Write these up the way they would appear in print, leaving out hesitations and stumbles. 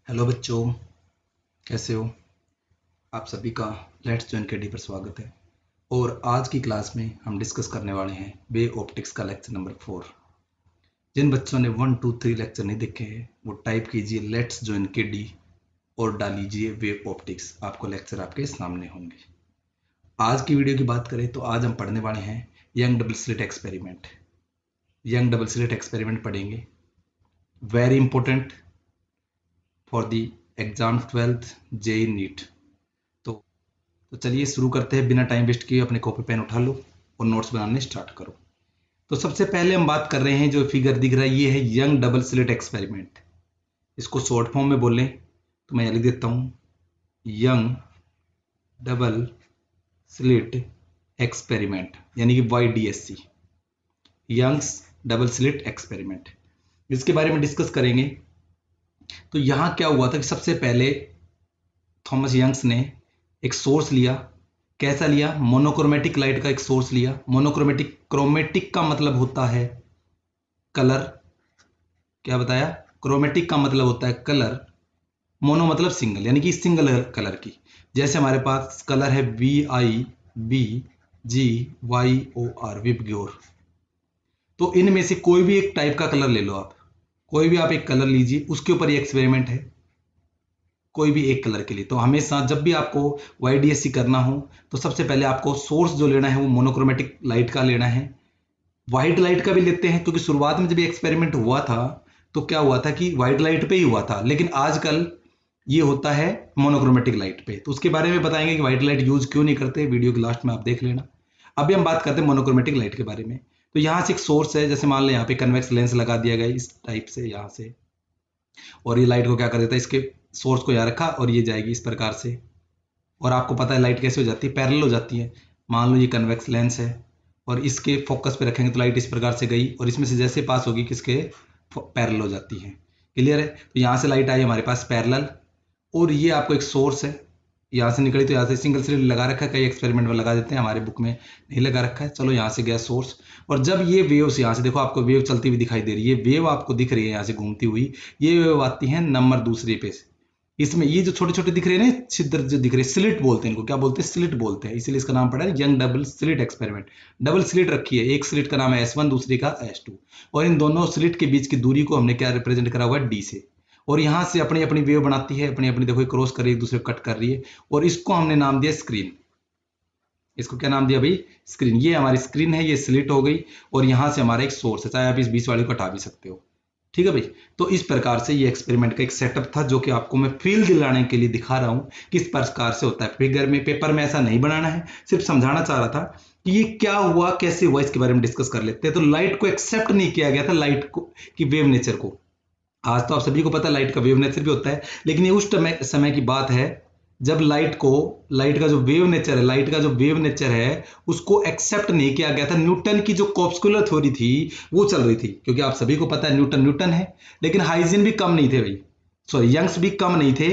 Hello बच्चों, कैसे हो? आप सभी का लेट्स जॉइन केडी पर स्वागत है। और आज की क्लास में हम डिस्कस करने वाले हैं वेव ऑप्टिक्स का लेक्चर नंबर 4। जिन बच्चों ने 1, 2, 3 लेक्चर नहीं देखे हैं वो टाइप कीजिए लेट्स जॉइन केडी और डालिए वेव ऑप्टिक्स, आपको लेक्चर आपके सामने होंगे। आज की वीडियो की बात करें तो आज हम पढ़ने वाले हैं Young double slit experiment. Young double slit experiment पढ़ेंगे, very important for the exam 12th JEE NEET. तो चलिए शुरू करते हैं, बिना टाइम वेस्ट किए अपने कॉपी पेन उठा लो और नोट्स बनाने स्टार्ट करो। तो सबसे पहले हम बात कर रहे हैं, जो फिगर दिख रहा है ये है यंग डबल स्लिट एक्सपेरिमेंट। इसको शॉर्ट फॉर्म में बोलें तो मैं लिख देता हूं यंग डबल स्लिट एक्सपेरिमेंट, यानी कि YDSC, Young's double slit experiment. इसके बारे में डिस्कस करेंगे। तो यहां क्या हुआ था कि सबसे पहले थॉमस यंग्स ने एक सोर्स लिया। कैसा लिया? मोनोक्रोमेटिक लाइट का एक सोर्स लिया। मोनोक्रोमेटिक, क्रोमेटिक का मतलब होता है कलर। क्या बताया? क्रोमेटिक का मतलब होता है कलर, मोनो मतलब सिंगल, यानी कि सिंगल कलर की। जैसे हमारे पास कलर है VIBGYOR, विबग्योर। तो इनमें से कोई भी एक टाइप का कलर ले लो आप, कोई भी आप एक कलर लीजिए, उसके ऊपर ये एक्सपेरिमेंट है, कोई भी एक कलर के लिए। तो हमेशा जब भी आपको YDSC करना हो तो सबसे पहले आपको सोर्स जो लेना है वो मोनोक्रोमेटिक लाइट का लेना है। व्हाइट लाइट का भी लेते हैं, क्योंकि शुरुआत में जब ये एक्सपेरिमेंट हुआ था तो क्या हुआ था कि व्हाइट लाइट पे ही हुआ था, लेकिन आजकल ये होता है मोनोक्रोमेटिक लाइट पे। तो उसके बारे में बताएंगे कि व्हाइट लाइट यूज क्यों नहीं करते, वीडियो के लास्ट में आप देख लेना। अभी हम बात करते हैं मोनोक्रोमेटिक लाइट के बारे में। तो यहाँ से एक सोर्स है, जैसे मान लें यहाँ पे कन्वेक्स लेंस लगा दिया गया इस टाइप से यहाँ से, और ये लाइट को क्या कर देता है, इसके सोर्स को यहाँ रखा और ये जाएगी इस प्रकार से। और आपको पता है लाइट कैसे हो जाती है, पैरेलल हो जाती है। मान लो ये कन्वेक्स लेंस है और इसके फोकस पे रखेंगे तो लाइट इस प्रकार से गई और इसमें से जैसे पास होगी किसके, पैरेलल हो जाती है। क्लियर है? तो यहाँ से लाइट आई हमारे पास पैरेलल, और ये आपको एक सोर्स है, यहाँ से निकली तो यहाँ से सिंगल स्लिट लगा रखा है, कई एक्सपेरिमेंट में लगा देते हैं, हमारे बुक में नहीं लगा रखा है। चलो यहाँ से गया सोर्स, और जब ये वेव्स यहाँ से देखो, आपको वेव चलती हुई दिखाई दे रही है, वेव आपको दिख रही है यहाँ से घूमती हुई, ये वेव आती है नंबर दूसरे पे से। इसमें ये जो छोटे छोटे दिख रहे हैं ना छिद्र जो दिख रहे हैं, स्लिट बोलते हैं इनको। क्या बोलते हैं? स्लिट बोलते हैं, इसीलिए इसका नाम पड़ा है young double slit experiment. Double slit रखी है, एक स्लिट का नाम है S1, दूसरी का S2, और इन दोनों स्लिट के बीच की दूरी को हमने क्या रिप्रेजेंट करा हुआ है, D से। और यहाँ से अपनी अपनी वेव बनाती है, अपनी अपनी, देखो क्रॉस कर रही है, एक दूसरे को कट कर रही है, और इसको हमने नाम दिया स्क्रीन। इसको क्या नाम दिया भाई? स्क्रीन। ये हमारी स्क्रीन है, ये स्लिट हो गई, और यहाँ से हमारा एक सोर्स है, चाहे आप इस बीच वाले को हटा भी सकते हो। ठीक है भाई? तो इस प्रकार से ये एक्सपेरिमेंट का एक सेटअप था, जो कि आपको मैं फील दिलाने के लिए दिखा रहा हूं किस प्रकार से होता है। फिगर में, पेपर में ऐसा नहीं बनाना है, सिर्फ समझाना चाह रहा था कि ये क्या हुआ, कैसे हुआ, इसके बारे में डिस्कस कर लेते हैं। तो लाइट को एक्सेप्ट नहीं किया गया था, लाइट को की वेव नेचर को। आज तो आप सभी को पता है लाइट का वेव नेचर भी होता है, लेकिन ये उस समय की बात है जब लाइट का जो वेव नेचर है, लाइट का जो वेव नेचर है उसको एक्सेप्ट नहीं किया गया था। न्यूटन की जो कॉर्पस्कुलर थ्योरी थी वो चल रही थी, क्योंकि आप सभी को पता है न्यूटन न्यूटन है, लेकिन हाइजेन भी कम नहीं थे भाई, सॉरी यंग्स भी कम नहीं थे।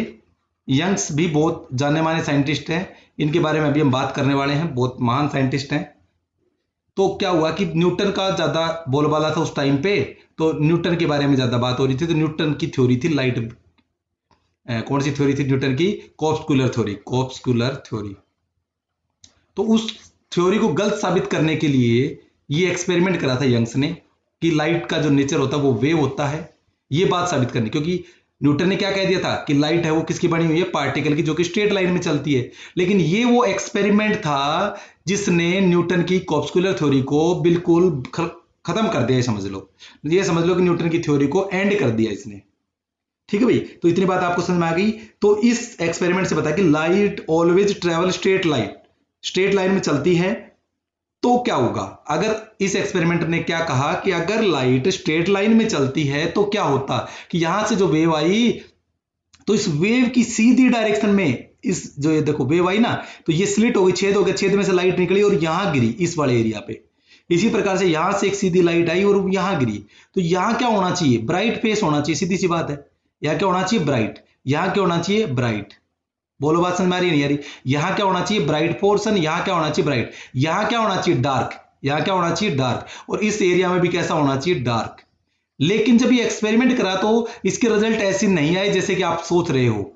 यंग्स भी बहुत जाने माने साइंटिस्ट हैं, इनके बारे में अभी हम बात करने वाले हैं, बहुत महान साइंटिस्ट हैं। तो क्या हुआ कि न्यूटन का ज्यादा बोलबाला था उस टाइम पे, तो न्यूटन के बारे में ज्यादा बात हो रही थी। तो न्यूटन की थ्योरी थी लाइट, कौन सी थ्योरी थी न्यूटन की? Corpuscular theory, corpuscular theory. तो उस थ्योरी को गलत साबित करने के लिए ये एक्सपेरिमेंट करा था यंग्स ने, कि लाइट का जो नेचर होता है वो वेव होता है, ये बात साबित करनी। क्योंकि न्यूटन ने क्या कह दिया था कि लाइट है वो किसकी बनी हुई है? पार्टिकल की, जो कि स्ट्रेट लाइन में चलती है। लेकिन ये वो एक्सपेरिमेंट था जिसने न्यूटन की कॉर्पस्कुलर थ्योरी को बिल्कुल खत्म कर दिया, समझ लो। ये समझ लो कि न्यूटन की थ्योरी को एंड कर दिया इसने। ठीक है भाई? तो इतनी बात आपको समझ में आ गई। तो इस एक्सपेरिमेंट से पता है कि light always travel straight line, straight line में चलती है। तो क्या होगा अगर इस एक्सपेरिमेंट ने क्या कहा कि अगर लाइट स्ट्रेट लाइन में चलती है तो क्या होता कि यहां से जो वेव आई, तो इस वेव की सीधी डायरेक्शन में, इस जो ये देखो वेव आई ना, तो ये स्लिट हो गई, छेद हो गया, छेद में से लाइट निकली और यहां गिरी इस वाले एरिया पे। इसी प्रकार से यहां से एक सीधी लाइट आई और यहां गिरी। तो यहां क्या होना चाहिए? ब्राइट फेस होना चाहिए, सीधी सी बात है। यहां क्या होना चाहिए? ब्राइट। यहां क्या होना चाहिए? ब्राइट। बोलो, बात समझ में आ रही नहीं आ रही? यहां क्या होना चाहिए? Bright portion. यहां क्या होना चाहिए? ब्राइट। यहां क्या होना चाहिए? डार्क। यहां क्या होना चाहिए? डार्क। और इस एरिया में भी कैसा होना चाहिए? डार्क। लेकिन जब ये एक्सपेरिमेंट करा तो इसके रिजल्ट ऐसे नहीं आए जैसे कि आप सोच रहे हो।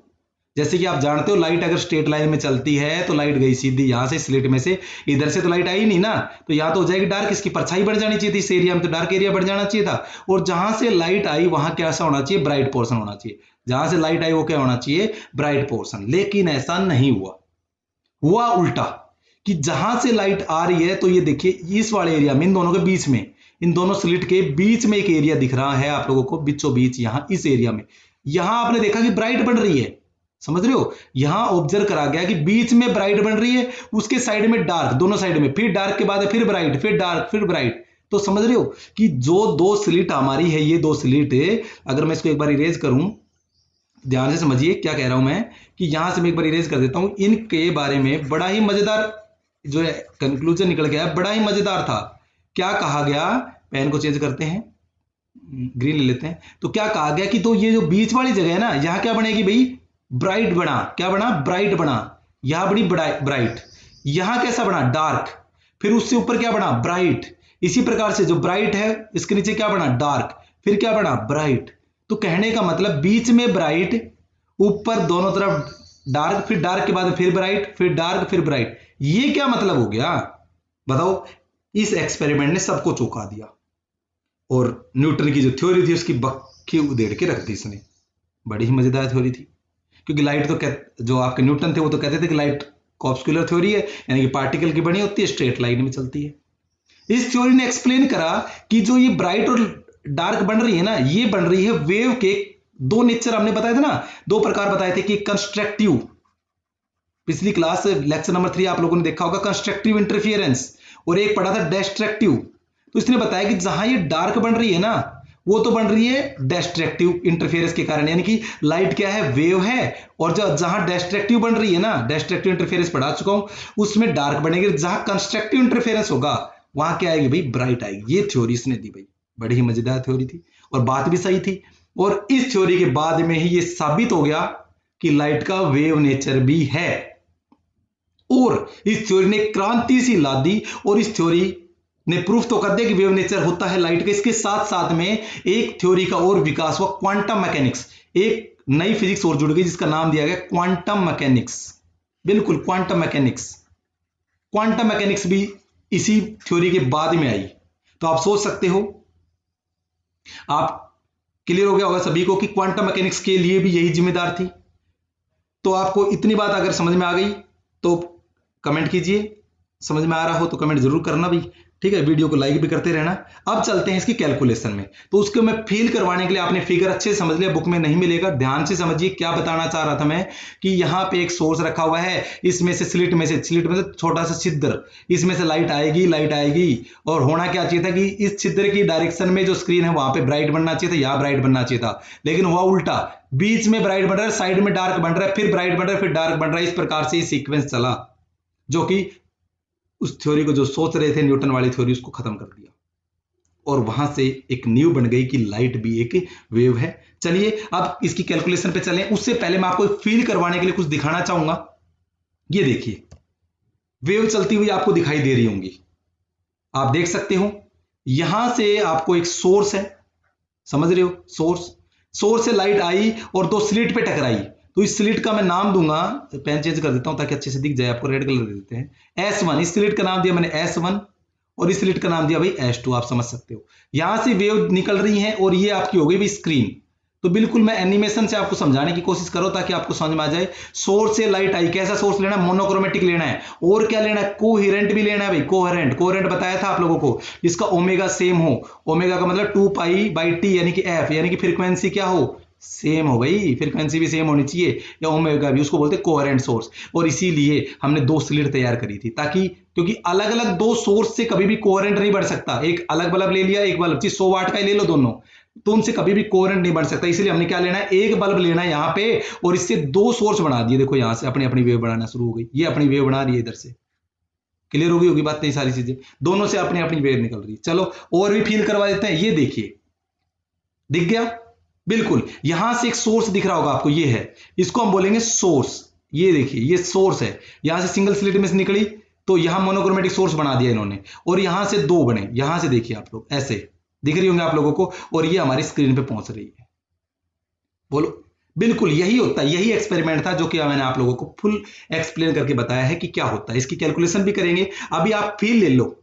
जैसे कि आप जानते हो लाइट अगर स्ट्रेट लाइन में चलती है तो लाइट गई सीधी यहां से स्लिट में से, इधर से तो लाइट आई नहीं ना, तो यहां तो हो जाएगी डार्क, इसकी परछाई बढ़ जानी चाहिए थी, इस एरिया में तो डार्क एरिया बढ़ जाना चाहिए था। और जहां से लाइट आई वहां कैसा होना चाहिए, ब्राइट पोर्शन होना चाहिए। जहां से लाइट आई वो क्या होना चाहिए, ब्राइट पोर्शन। लेकिन ऐसा नहीं हुआ, हुआ उल्टा कि जहां से लाइट आ रही है तो ये देखिए इस वाले एरिया में, इन दोनों के बीच में, इन दोनों स्लिट के बीच में एक एरिया दिख रहा है आप लोगों को, बीचों बीच यहां इस एरिया में, यहां आपने देखा कि ब्राइट बन रही है, समझ रहे हो। यहां ऑब्जर्व करा गया कि बीच में ब्राइट बन रही है, उसके साइड में डार्क, दोनों साइड में, फिर डार्क के बाद फिर ब्राइट, फिर डार्क, फिर ब्राइट। तो समझ रहे हो कि जो दो स्लिट हमारी है, ये दो स्लिट, अगर मैं इसको एक बार इरेज करूं, ध्यान से समझिए क्या कह रहा हूं मैं, कि यहां से मैं एक बार इरेज कर देता हूं, इनके बारे में बड़ा ही मजेदार जो है कंक्लूजन निकल गया, बड़ा ही मजेदार था। क्या कहा गया, पेन को चेंज करते हैं, ग्रीन ले लेते हैं, तो क्या कहा गया कि तो ये जो बीच वाली जगह है ना, यहां क्या बनेगी भाई, ब्राइट बना, क्या बना, ब्राइट बना, यहां बनी ब्राइट, यहां कैसा बना, डार्क, फिर उससे ऊपर क्या बना, ब्राइट। इसी प्रकार से जो ब्राइट है इसके नीचे क्या बना, डार्क, फिर क्या बना, ब्राइट। तो कहने का मतलब बीच में ब्राइट, ऊपर दोनों तरफ डार्क, फिर डार्क के बाद फिर ब्राइट, फिर डार्क, फिर ब्राइट। ये क्या मतलब हो गया बताओ। इस एक्सपेरिमेंट ने सबको चौंका दिया, और न्यूटन की जो थ्योरी थी उसकी बक्की उधेड़ के रख दी इसने। बड़ी ही मजेदार थ्योरी थी, क्योंकि लाइट तो जो आपके न्यूटन थे वो तो कहते थे कि लाइट कॉर्पस्कुलर थ्योरी है, यानी कि पार्टिकल की बनी होती है, स्ट्रेट लाइन में चलती है। इस थ्योरी ने एक्सप्लेन करा कि जो ये ब्राइट और डार्क बन रही है ना, ये बन रही है वेव के दो नेचर हमने बताए थे ना, दो प्रकार बताए थे कि कंस्ट्रक्टिव, पिछली क्लास लेक्चर नंबर 3 आप लोगों ने देखा होगा, कंस्ट्रक्टिव इंटरफियरेंस, और एक पढ़ा था डिस्ट्रक्टिव। तो इसने बताया कि जहां ये डार्क बन रही है ना, वो तो बन रही है डिस्ट्रक्टिव इंटरफेरेंस के कारण, यानी कि लाइट क्या है, वेव है। और जो जहां डिस्ट्रक्टिव बन रही है ना, डिस्ट्रक्टिव इंटरफेरेंस पढ़ा चुका हूं, उसमें डार्क बनेगी। जहां कंस्ट्रक्टिव इंटरफेरेंस होगा वहां क्या आएगी भाई, ब्राइट आएगी। ये थ्योरी इसने दी भाई, बड़ी ही मजेदार थ्योरी थी और बात भी सही थी। और इस थ्योरी के बाद में ही ये साबित हो गया कि लाइट का वेव नेचर भी है, और इस थ्योरी ने क्रांति सी ला दी, और इस थ्योरी ने प्रूफ तो कर दिया कि वेव नेचर होता है लाइट का। इसके साथ साथ में एक थ्योरी का और विकास हुआ, क्वांटम मैकेनिक्स, एक नई फिजिक्स और जुड़ गई जिसका नाम दिया गया क्वांटम मैकेनिक्स। बिल्कुल क्वांटम मैकेनिक्स, क्वांटम मैकेनिक्स भी इसी थ्योरी के बाद में आई। तो आप सोच सकते हो, आप क्लियर हो गया होगा सभी को कि क्वांटम मैकेनिक्स के लिए भी यही जिम्मेदार थी। तो आपको इतनी बात अगर समझ में आ गई तो कमेंट कीजिए, समझ में आ रहा हो तो कमेंट जरूर करना भी, ठीक है। वीडियो को लाइक भी करते रहना। अब चलते हैं इसकी कैलकुलेशन में। तो उसको मैं फील करवाने के लिए, आपने फिगर अच्छे से समझ लिया, बुक में नहीं मिलेगा, ध्यान से समझिए क्या बताना चाह रहा था मैं, कि यहां पे एक सोर्स रखा हुआ है, इसमें से स्लिट में से छोटा सा छिद्र, इसमें से लाइट आएगी, लाइट आएगी, और होना क्या चाहिए था कि इस छिद्र की डायरेक्शन में जो स्क्रीन है वहां पे ब्राइट बनना चाहिए था, यहां ब्राइट बनना चाहिए था, लेकिन हुआ उल्टा, बीच में ब्राइट बन रहा है, साइड में डार्क बन रहा है, फिर ब्राइट बन रहा है, फिर डार्क बन रहा है। इस प्रकार से सीक्वेंस चला, जो कि उस थ्योरी को जो सोच रहे थे न्यूटन वाली थ्योरी, उसको खत्म कर दिया, और वहां से एक नींव बन गई कि लाइट भी एक वेव है। चलिए अब इसकी कैलकुलेशन पे चलें। उससे पहले मैं आपको फील करवाने के लिए कुछ दिखाना चाहूंगा। ये देखिए, वेव चलती हुई आपको दिखाई दे रही होंगी, आप देख सकते हो। यहां से आपको एक सोर्स है, समझ रहे हो, सोर्स से लाइट आई और दो स्लिट पे टकराई। तो इस स्लिट का मैं नाम दूंगा, पेन चेंज कर देता हूं ताकि अच्छे से दिख जाए आपको, रेड कलर दे देते हैं, S1। इस स्लिट का नाम दिया मैंने S1, और इस स्लिट का नाम दिया भाई S2। आप समझ सकते हो, यहां से वेव निकल रही है, और ये आपकी हो गई भाई स्क्रीन। तो बिल्कुल मैं एनिमेशन से आपको समझाने की कोशिश करो ताकि आपको समझ में आ जाए। सोर्स से लाइट आई, कैसा सोर्स लेना है, मोनोक्रोमेटिक लेना है, और क्या लेना है, कोहेरेंट भी लेना है भाई, कोहेरेंट बताया था आप लोगों को, इसका ओमेगा सेम हो। ओमेगा का मतलब 2π/T, यानी कि F, यानी कि फ्रीक्वेंसी क्या हो, सेम हो भाई, फ्रीक्वेंसी भी सेम होनी चाहिए, या ओमेगा भी, उसको बोलते हैं कोहेरेंट सोर्स। और इसीलिए हमने दो स्लिट तैयार करी थी, ताकि, क्योंकि अलग अलग दो सोर्स से कभी भी कोहेरेंट नहीं बढ़ सकता। एक अलग बल्ब ले लिया, एक बल्ब 100 वाट का ले लो दोनों, तो उनसे कभी भी कोहेरेंट नहीं बन सकता। इसलिए हमने क्या लेना है, एक बल्ब लेना है यहां पे, और इससे दो सोर्स बना दिए। देखो यहां से अपनी अपनी वेव बनाना शुरू हो गई, ये अपनी वेव बना रही है, इधर से क्लियर होगी बात, नहीं सारी चीजें, दोनों से अपनी अपनी वेव निकल रही है। चलो और भी फील करवा देते हैं। ये देखिए, दिख गया, बिल्कुल यहां से एक सोर्स दिख रहा होगा आपको, ये है, इसको हम बोलेंगे सोर्स। ये देखिए, ये सोर्स है, यहां से सिंगल स्लिट में से निकली, तो यहां मोनोक्रोमेटिक सोर्स बना दिया इन्होंने, और यहां से दो बने, यहां से देखिए आप लोग ऐसे, दिख रही होंगे आप लोगों को, और ये हमारी स्क्रीन पे पहुंच रही है। बोलो, बिल्कुल यही होता है, यही एक्सपेरिमेंट था जो कि मैंने आप लोगों को फुल एक्सप्लेन करके बताया है कि क्या होता है। इसकी कैलकुलेशन भी करेंगे। अभी आप फील ले लो,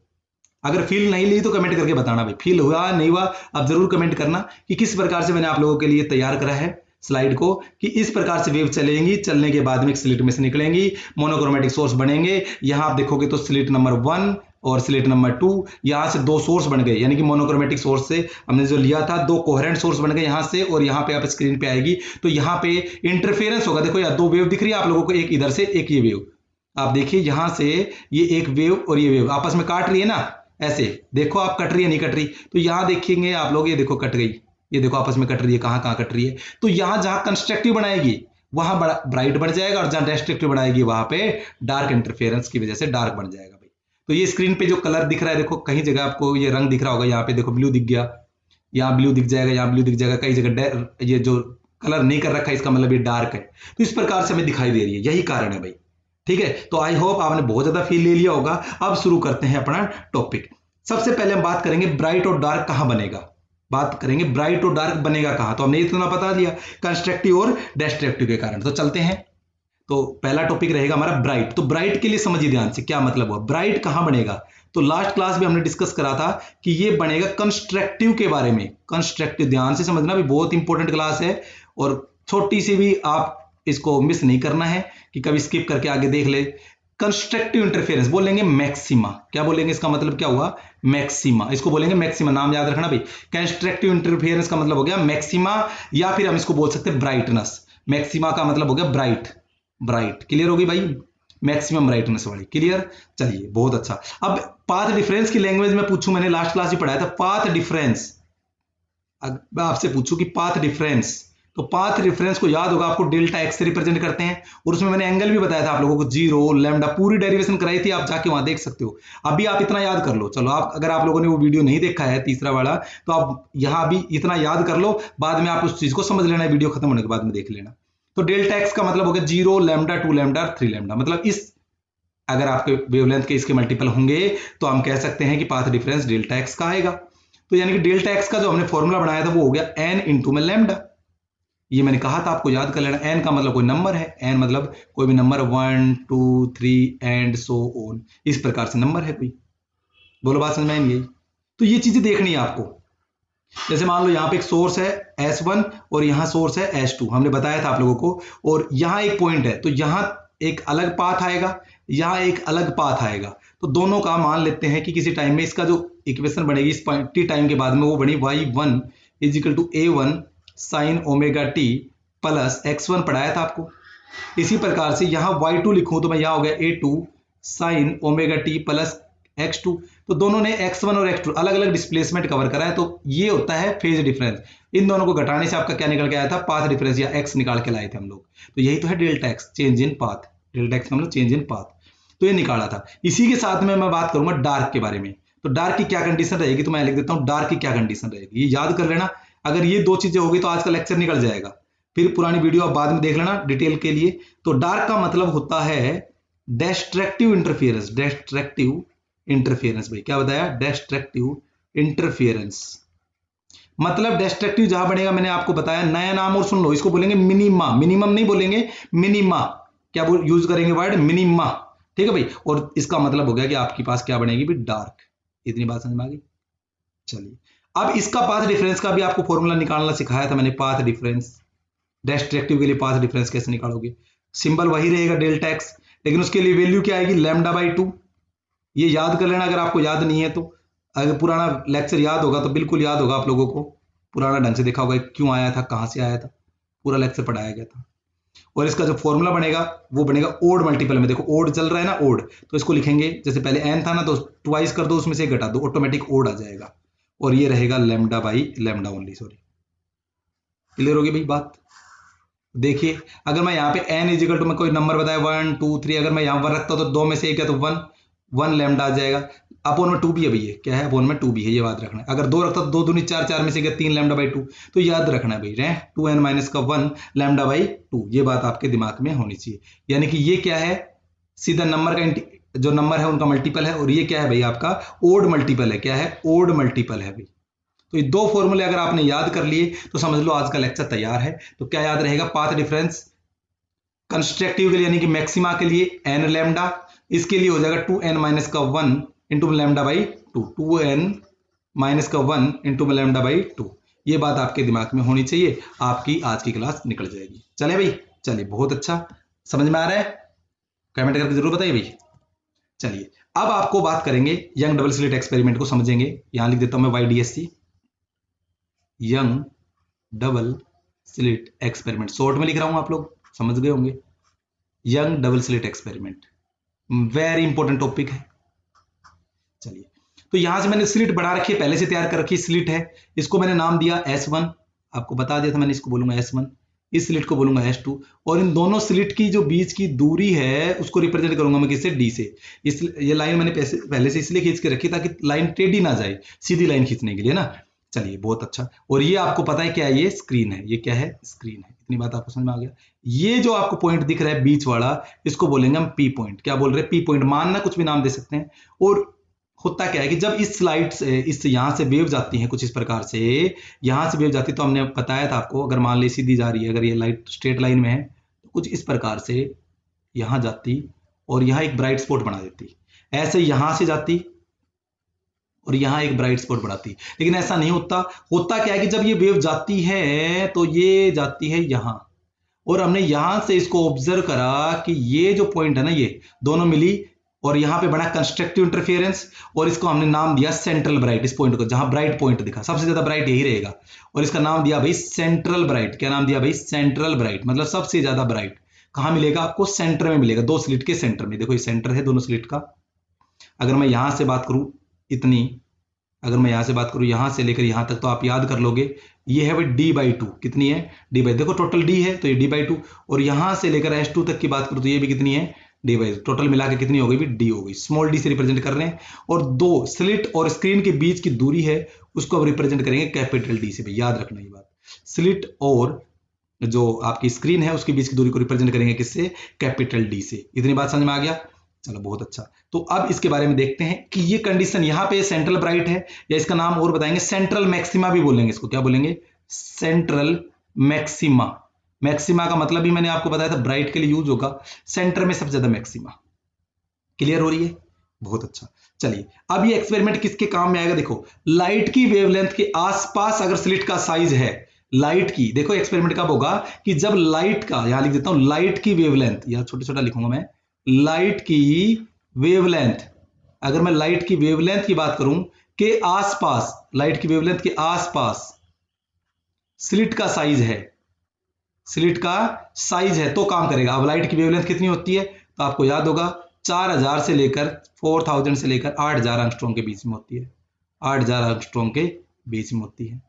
अगर फील नहीं ली तो कमेंट करके बताना भाई, फील हुआ नहीं हुआ अब जरूर कमेंट करना कि किस प्रकार से मैंने आप लोगों के लिए तैयार करा है स्लाइड को, कि इस प्रकार से वेव चलेंगी, चलने के बाद में एक स्लिट में से निकलेंगी, मोनोक्रोमेटिक सोर्स बनेंगे। यहां आप देखोगे तो स्लिट नंबर 1 और स्लिट नंबर 2, यहां से दो सोर्स बन गए, यानी कि मोनोक्रोमेटिक सोर्स से हमने जो लिया था दो कोहेरेंट सोर्स बन गए यहां से, और यहां पे आप स्क्रीन पे आएगी तो यहां पे इंटरफेरेंस होगा। देखो यार, दो वेव दिख रही है आप लोगों को, एक इधर से एक ये वेव, आप देखिए यहां से ये एक वेव और ये वेव आपस में काट रही है ना, ऐसे देखो आप कट रही है नहीं कट रही, तो यहां देखेंगे आप लोग, ये देखो कट गई, ये देखो आपस में कट रही है, कहां कहां कट रही है। तो यहां जहां कंस्ट्रक्टिव बनाएगी वहां ब्राइट बन जाएगा, और जहां डिस्ट्रक्टिव बनाएगी वहां पे डार्क इंटरफेरेंस की वजह से डार्क बन जाएगा भाई। तो ये स्क्रीन पे जो कलर दिख रहा है, देखो कहीं जगह आपको ये रंग दिख रहा होगा, यहाँ पे देखो ब्लू दिख गया, यहाँ ब्लू दिख जाएगा, यहाँ ब्लू दिख जाएगा, कई जगह ये जो कलर नहीं कर रखा है इसका मतलब ये डार्क है। तो इस प्रकार से हमें दिखाई दे रही है, यही कारण है भाई। ठीक है, तो आई होप आपने बहुत ज्यादा फील ले लिया होगा। अब शुरू करते हैं अपना टॉपिक। सबसे पहले हम बात करेंगे ब्राइट और डार्क कहां बनेगा, बात करेंगे ब्राइट और डार्क बनेगा कहां, तो हमने इतना बता दिया कंस्ट्रक्टिव और डिस्ट्रक्टिव के कारण। तो चलते हैं, तो पहला टॉपिक रहेगा हमारा ब्राइट। तो ब्राइट के लिए समझिए ध्यान से क्या मतलब हुआ, ब्राइट कहां बनेगा। तो लास्ट क्लास में हमने डिस्कस करा था कि ये बनेगा कंस्ट्रक्टिव के बारे में। कंस्ट्रक्टिव ध्यान से समझना भी, बहुत इंपॉर्टेंट क्लास है, और छोटी सी भी आप इसको मिस नहीं करना है कि कभी स्किप करके आगे देख ले। कंस्ट्रक्टिव इंटरफेरेंस बोलेंगे मैक्सिमा, क्या बोलेंगे, इसका मतलब क्या हुआ, मैक्सिमा, इसको बोलेंगे मैक्सिमा, नाम याद रखना भाई। कंस्ट्रक्टिव इंटरफेरेंस का मतलब हो गया मैक्सिमा, या फिर हम इसको बोल सकते हैं ब्राइटनेस। मैक्सिमा का मतलब हो गया ब्राइट, ब्राइट क्लियर होगी भाई, मैक्सिमम ब्राइटनेस वाली, क्लियर। चलिए बहुत अच्छा। अब पाथ डिफरेंस की लैंग्वेज में पूछूं, मैंने लास्ट क्लास ही पढ़ाया था पाथ डिफरेंस, मैं आपसे पूछूं कि पाथ डिफरेंस, तो पाथ डिफरेंस को याद होगा आपको, डेल्टा एक्स से रिप्रेजेंट करते हैं, और उसमें मैंने एंगल भी बताया था आप लोगों को, जीरो लैम्डा, पूरी डेरिवेशन कराई थी, आप जाके वहां देख सकते हो। अभी आप इतना याद कर लो, चलो आप अगर आप लोगों ने वो वीडियो नहीं देखा है तीसरा वाला, तो आप यहां भी इतना याद कर लो, बाद में आप उस चीज को समझ लेना, वीडियो खत्म होने के बाद में देख लेना। तो डेल्टा एक्स का मतलब हो गया जीरो लैम्डा, 2 लैम्डा, 3 लैम्डा, मतलब इस अगर आपके वेवलेंथ के इसके मल्टीपल होंगे तो हम कह सकते हैं कि पाथ डिफरेंस डेल्टा एक्स का आएगा। तो यानी कि डेल्टा एक्स का जो हमने फॉर्मूला बनाया था वो हो गया एन इंटू में लैम्डा, ये मैंने कहा था आपको याद कर लेना। एन का मतलब कोई नंबर है, एन मतलब कोई भी नंबर, 1 2 3 एंड सो ऑन, इस प्रकार से नंबर है कोई। बोलो बात समझ में आएंगे। तो ये चीजें देखनी है आपको। जैसे मान लो यहाँ पे एक सोर्स है S1 और यहाँ सोर्स है S2, हमने बताया था आप लोगों को, और यहाँ एक पॉइंट है, तो यहाँ एक अलग पाथ आएगा, यहाँ एक अलग पाथ आएगा। तो दोनों का मान लेते हैं कि किसी टाइम में इसका जो इक्वेशन बनेगी इस टी टाइम के बाद में, वो बनी y1 is equal to a1 sine omega t plus x1, पढ़ाया था आपको। इसी प्रकार से यहाँ y2 लिखूं तो मैं यहाँ हो गया a2 sign omega t plus x2। तो दोनों ने x1 और x2 अलग अलग डिस्प्लेसमेंट कवर करा है, तो ये होता है फेज डिफरेंस। इन दोनों को घटाने से आपका क्या निकल के आया था, पाथ डिफरेंस, या x निकाल के लाए थे हम लोग। तो यही तो है delta x, change in path, delta x मतलब चेंज इन पाथ, तो ये निकाला था। इसी के साथ में मैं बात करूंगा डार्क के बारे में। तो डार्क की क्या कंडीशन रहेगी, तो मैं लिख देता हूं डार्क की क्या कंडीशन रहेगी, ये याद कर लेना। अगर ये दो चीजें होगी तो आज का लेक्चर निकल जाएगा, फिर पुरानी वीडियो आप बाद में देख लेना डिटेल के लिए। तो डार्क का मतलब होता है डिस्ट्रक्टिव इंटरफेरेंस, डिस्ट्रक्टिव इंटरफेरेंस भाई, क्या बताया, डिस्ट्रक्टिव इंटरफेरेंस। मतलब डिस्ट्रक्टिव जहां बनेगा मैंने आपको बताया, नया नाम और सुन लो, इसको बोलेंगे मिनिमा, मिनिमम नहीं बोलेंगे, मिनिमा, क्या यूज करेंगे वर्ड, मिनिमा, ठीक है भाई। और इसका मतलब हो गया कि आपके पास क्या बनेगी भी, डार्क। इतनी बात समझ में आ गई। चलिए, अब इसका पाथ डिफरेंस का भी आपको फॉर्मूला निकालना सिखाया था मैंने, पाथ डिफरेंस, डिस्ट्रक्टिव के लिए पाथ डिफरेंस कैसे निकालोगे, सिंबल वही रहेगा डेल्टा एक्स, लेकिन उसके लिए वैल्यू क्या आएगी, लैम्डा बाई 2। ये याद कर लेना अगर आपको याद नहीं है तो, अगर पुराना लेक्चर याद होगा तो बिल्कुल याद होगा आप लोगों को, पुराना ढंग से देखा होगा क्यों आया था, कहां से आया था, पूरा लेक्चर पढ़ाया गया था। और इसका जो फॉर्मूला बनेगा वो बनेगा ओड मल्टीपल में, देखो ओड चल रहा है ना, ओड, तो इसको लिखेंगे जैसे पहले एन था ना, तो ट्वाइस कर दो, उसमें से घटा दो, ऑटोमेटिक ओड आ जाएगा, और ये रहेगा lambda by lambda only, sorry. Clear होगी भाई बात। देखिए अगर मैं यहाँ पे n इजिकल टू, मैं कोई नंबर बताया 1 2 3, अगर मैं यहाँ पर रखता हूँ तो दो में से एक है तो 1 लैम्डा आ जाएगा। अपोन में 2 भी है भैया, क्या है, अपोन में 2 भी है, ये याद रखना है। अगर दो रखता तो 2 दूनी 4, 4 में से 3 लैम्डा बाई 2, तो याद रखना है भाई, 2n माइनस का 1 लैम्डा बाई 2, ये बात आपके दिमाग में होनी चाहिए। यानी कि ये क्या है, सीधा नंबर का जो नंबर है उनका मल्टीपल है, और ये क्या है भाई आपका ओड मल्टीपल है, क्या है, ओड मल्टीपल है भाई। तो ये दो फॉर्मूले अगर आपने याद कर लिए तो समझ लो आज का लेक्चर तैयार है। तो क्या याद रहेगा? पाथ डिफरेंस कंस्ट्रक्टिव के लिए यानी कि मैक्सिमा के लिए n लैम्डा, इसके लिए हो जाएगा 2n माइनस का 1 into lambda by 2, 2n minus का 1 इंटू लैम्डा बाई 2। ये बात आपके दिमाग में होनी चाहिए, आपकी आज की क्लास निकल जाएगी। चले भाई, चलिए बहुत अच्छा, समझ में आ रहा है? कमेंट करके जरूर बताइए भाई। चलिए अब आपको बात करेंगे यंग डबल स्लिट एक्सपेरिमेंट को समझेंगे। यहां लिख देता हूं मैं YDSC, young double slit experiment, short में लिख रहा हूं, आप लोग समझ गए होंगे। Young double slit experiment very important topic है। चलिए, तो यहां से मैंने स्लिट बढ़ा रखी है, पहले से तैयार कर रखी स्लिट है, इसको मैंने नाम दिया S1, आपको बता दिया था मैंने, इसको बोलूंगा S1, इस स्लिट को बोलूंगा S2, और इन दोनों स्लिट की जो बीच की दूरी है उसको रिप्रेजेंट करूंगा मैं किससे? D से। ये लाइन मैंने पहले से इसलिए खींच के रखी ताकि लाइन टेढ़ी ना जाए, सीधी लाइन खींचने के लिए ना। चलिए बहुत अच्छा। और ये आपको पता है क्या है? ये स्क्रीन है। ये क्या है? स्क्रीन है। इतनी बात आपको समझ में आ गया। ये जो आपको पॉइंट दिख रहा है बीच वाला, इसको बोलेंगे हम P पॉइंट। क्या बोल रहे हैं? P पॉइंट, मानना कुछ भी नाम दे सकते हैं। और होता क्या है कि जब इस स्लाइड से, इस यहां से वेव जाती है कुछ इस प्रकार से, यहां से वेव जाती है, तो हमने बताया था आपको, अगर मान ली सीधी जा रही है, अगर ये लाइट स्ट्रेट लाइन में है तो कुछ इस प्रकार से यहां जाती और यहां एक ब्राइट स्पॉट बना देती, ऐसे यहां से जाती और यहां एक ब्राइट स्पॉट बढ़ाती। लेकिन ऐसा नहीं होता। होता क्या है कि जब ये वेव जाती है तो ये जाती है यहां, और हमने यहां से इसको ऑब्जर्व करा कि ये जो पॉइंट है ना, ये दोनों मिली और यहां पे बना कंस्ट्रक्टिव इंटरफेरेंस, और इसको हमने नाम दिया सेंट्रल ब्राइट। इस पॉइंट को जहां ब्राइट पॉइंट दिखा, सबसे ज्यादा ब्राइट यही रहेगा, और इसका नाम दिया भाई सेंट्रल ब्राइट। क्या नाम दिया भाई? Central bright. मतलब सबसे ज्यादा ब्राइट कहां मिलेगा आपको? सेंटर में मिलेगा, दो स्लिट के सेंटर में। देखो ये सेंटर है दोनों स्लिट का। अगर मैं यहां से बात करूं इतनी, अगर मैं यहां से बात करूं यहां से लेकर यहां तक, तो आप याद कर लोगे ये है भाई D/2। कितनी है? D/2। देखो टोटल D है तो ये D/2, और यहां से लेकर S2 तक की बात करूं तो ये भी कितनी है? D/2। टोटल मिला के कितनी हो गई? भी D हो गई। स्मॉल d से रिप्रेजेंट कर रहे हैं, और दो स्लिट और स्क्रीन के बीच की दूरी है उसको अब रिप्रेजेंट करेंगे कैपिटल D से। भाई याद रखना ये बात, स्लिट और जो आपकी स्क्रीन है उसके बीच की दूरी को रिप्रेजेंट करेंगे किससे? कैपिटल D से। इतनी बात समझ में आ गया? चलो बहुत अच्छा। तो अब इसके बारे में देखते हैं कि ये कंडीशन यहां पे सेंट्रल ब्राइट है, या इसका नाम और बताएंगे सेंट्रल मैक्सिमा भी बोलेंगे इसको। क्या बोलेंगे? Central maxima. मैक्सिमा का मतलब भी मैंने आपको बताया था, ब्राइट के लिए यूज होगा, सेंटर में सबसे ज्यादा मैक्सिमा। क्लियर हो रही है? बहुत अच्छा। चलिए अब ये एक्सपेरिमेंट किसके काम में आएगा? देखो, लाइट की वेवलेंथ के आसपास अगर स्लिट का साइज है, लाइट की, देखो एक्सपेरिमेंट कब होगा कि जब लाइट का, यहां लिख देता हूं लाइट की वेवलेंथ, या छोटा छोटा लिखूंगा मैं, लाइट की वेवलेंथ, अगर मैं लाइट की वेवलेंथ की बात करूं के आसपास, लाइट की वेवलेंथ के आसपास स्लिट का साइज है, स्लिट का साइज है तो काम करेगा। अब लाइट की वेवलेंथ कितनी होती है? तो आपको याद होगा 4000 से लेकर 4000 से लेकर 8000 एंगस्ट्रॉम के बीच में होती है। 8000 एंगस्ट्रॉम के बीच में होती है,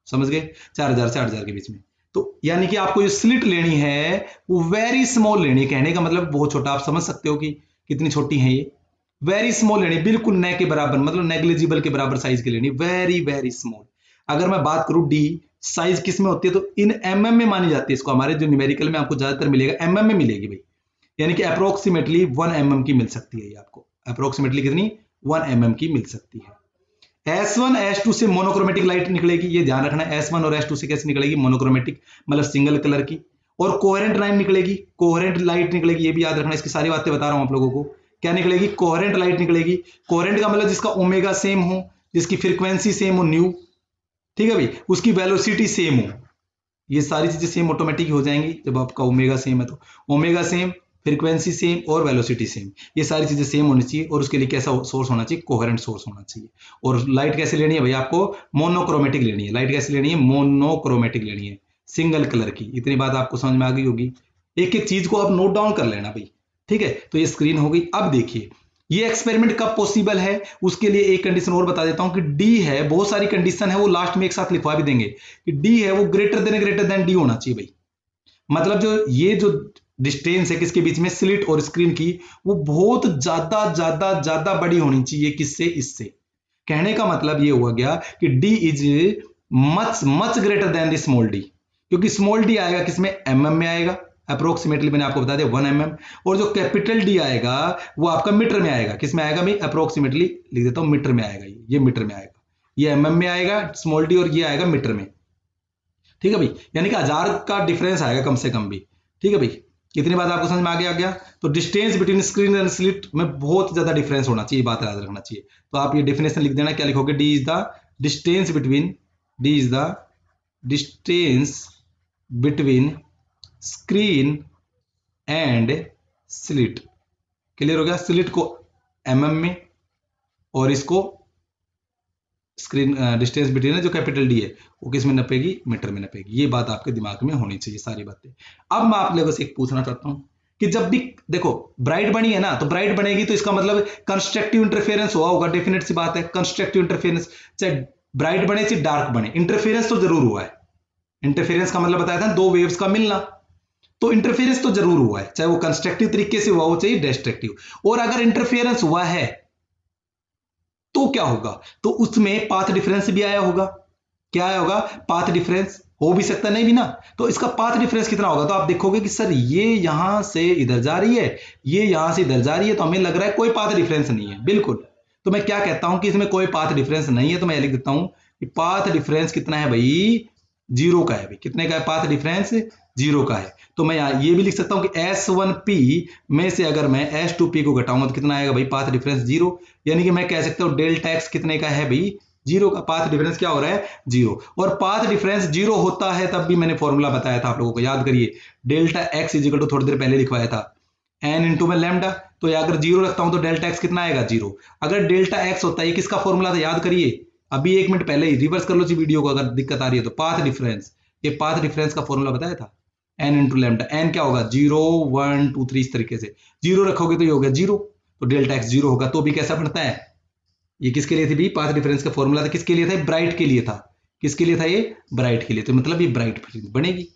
समझ गए? 4000 से 8000 के बीच में। तो यानी कि आपको जो स्लिट लेनी है वो वेरी स्मॉल लेनी है। कहने का मतलब बहुत छोटा, आप समझ सकते हो कि कितनी छोटी है ये। वेरी स्मॉल लेनी, बिल्कुल न के बराबर, मतलब नेग्लिजिबल के बराबर साइज की लेनी, वेरी वेरी स्मॉल। अगर मैं बात करूं डी साइज किस में होती है, तो इन mm में मानी जाती है इसको। हमारे जो न्यूमेरिकल में आपको ज्यादातर मिलेगा mm में मिलेगी भाई, यानी कि अप्रोक्सीमेटली 1 mm की मिल सकती है ये आपको। अप्रोक्सीमेटली कितनी? 1 mm की मिल सकती है। S1 S2 से मोनोक्रोमेटिक लाइट निकलेगी, ये ध्यान रखना। S1 और S2 से कैसे निकलेगी? मोनोक्रोमेटिक, मतलब सिंगल कलर की। और कोहेरेंट लाइन निकलेगी, कोहेरेंट लाइट निकलेगी, ये भी याद रखना। इसकी सारी बातें बता रहा हूं आप लोगों को। क्या निकलेगी? कोहेरेंट लाइट निकलेगी। कोहेरेंट का मतलब जिसका ओमेगा सेम हो, जिसकी फ्रीक्वेंसी सेम हो न्यू, ठीक है भाई, उसकी वेलोसिटी सेम हो। ये सारी चीजें सेम ऑटोमेटिक हो जाएंगी जब आपका ओमेगा सेम है। तो ओमेगा सेम, फ्रीक्वेंसी सेम और वेलोसिटी सेम, ये सारी चीजें सेम होनी चाहिए। और उसके लिए कैसा सोर्स होना चाहिए? कोहेरेंट सोर्स होना चाहिए। और लाइट कैसे लेनी है भाई? आपको मोनोक्रोमेटिक लेनी है। लाइट कैसे लेनी है? मोनोक्रोमेटिक लेनी है, सिंगल कलर की। इतनी बात आपको समझ में आ गई होगी। एक एक चीज को आप नोट डाउन कर लेना भाई, ठीक है? तो ये स्क्रीन हो गई। अब देखिए ये एक्सपेरिमेंट कब पॉसिबल है, उसके लिए एक कंडीशन और बता देता हूं कि डी है, बहुत सारी कंडीशन है, वो लास्ट में एक साथ लिखवा भी देंगे कि डी है वो ग्रेटर देन डी होना चाहिए भाई। मतलब जो ये जो डिस्टेंस है किसके बीच में? स्लिट और स्क्रीन की, वो बहुत ज्यादा ज्यादा ज्यादा बड़ी होनी चाहिए। किससे? इससे। कहने का मतलब ये हुआ गया कि D is much much greater than the small D, क्योंकि स्मॉल डी आएगा किसमें? mm में आएगा। अप्रोक्सीमेटली मैंने आपको बता दिया 1 mm। और जो कैपिटल डी आएगा वो आपका मीटर में आएगा। किस में आएगा भाई? अप्रोक्सीमेटली लिख देता हूं मीटर में आएगा। ये मीटर में आएगा। ये एमएम में आएगा स्मॉल डी, और ये आएगा मीटर में। ठीक है भाई, यानी कि 1000 का डिफरेंस आएगा कम से कम भी। ठीक है भाई, कितनी बात आपको समझ में आ गया? तो distance between screen and slit में बहुत ज्यादा डिफरेंस होना चाहिए, बात याद रखना चाहिए। तो आप ये डेफिनेशन लिख देना, क्या लिखोगे? D is the distance between screen and slit. Clear हो गया? स्लिट को एमएम में और इसको स्क्रीन डिस्टेंस बिटवीन जो कैपिटल डी है वो किस में नपेगी? मीटर में नपेगी। ये बात आपके दिमाग में होनी चाहिए सारी बातें। अब मैं आप लोगों से एक पूछना चाहता हूं कि जब भी देखो ब्राइट बनी है ना, तो ब्राइट बनेगी तो इसका मतलब कंस्ट्रक्टिव इंटरफेरेंस हुआ होगा, डेफिनेट सी बात है। कंस्ट्रक्टिव इंटरफेरेंस, चाहे ब्राइट बने चाहे डार्क बने, इंटरफेरेंस तो जरूर हुआ है। इंटरफेरेंस का मतलब बताया था दो वेव्स का मिलना, तो इंटरफेरेंस तो जरूर हुआ है, चाहे वो कंस्ट्रक्टिव तरीके से हुआ हो चाहे डिस्ट्रक्टिव। और अगर इंटरफेरेंस हुआ है तो क्या होगा? तो उसमें पाथ डिफरेंस भी आया होगा। क्या आया होगा? Path difference. हो भी सकता नहीं भी ना, तो इसका पाथ डिफरेंस कितना होगा? तो आप देखोगे कि सर ये यहां से इधर जा रही है, ये यहां से इधर जा रही है, तो हमें लग रहा है कोई पाथ डिफरेंस नहीं है। बिल्कुल, तो मैं क्या कहता हूं कि इसमें कोई पाथ डिफरेंस नहीं है, तो मैं लिख देता हूं कि पाथ डिफरेंस कितना है भाई? 0 का है भाई। कितने का है पाथ डिफरेंस? 0 का है। तो मैं ये भी लिख सकता हूं कि S1P में से अगर मैं S2P को घटाऊंगा तो कितना आएगा भाई? Path difference 0। यानी कि मैं कह सकता हूं डेल्टा एक्स कितने का है भाई? 0 का। पाथ डिफरेंस क्या हो रहा है? 0। और पाथ डिफरेंस 0 होता है तब भी मैंने फॉर्मूला बताया था आप लोगों को, याद करिए। Delta x is equal to, थोड़ी देर पहले लिखवाया था, एन इंटू में लैम्डा। तो अगर 0 रखता हूं तो डेल्टा एक्स कितना आएगा? 0। अगर डेल्टा एक्स होता है, किसका फॉर्मूला था याद करिए, अभी 1 मिनट पहले ही रिवर्स कर लो जी वीडियो को अगर दिक्कत आ रही है तो। पाथ डिफरेंस, ये पाथ डिफरेंस का फॉर्मूला बताया था, एन इंटू लैम्डा। एन क्या होगा? 0 1 2 3 इस तरीके से। 0 रखोगे तो ये हो गया 0, तो डेल्टा एक्स 0 होगा। तो भी कैसा बनता है? ये किसके लिए थी भी? पाथ डिफरेंस का फॉर्मूला था, किसके लिए था? ब्राइट के लिए था। किसके लिए था ये? ब्राइट के लिए। तो मतलब ये ब्राइट बनेगी।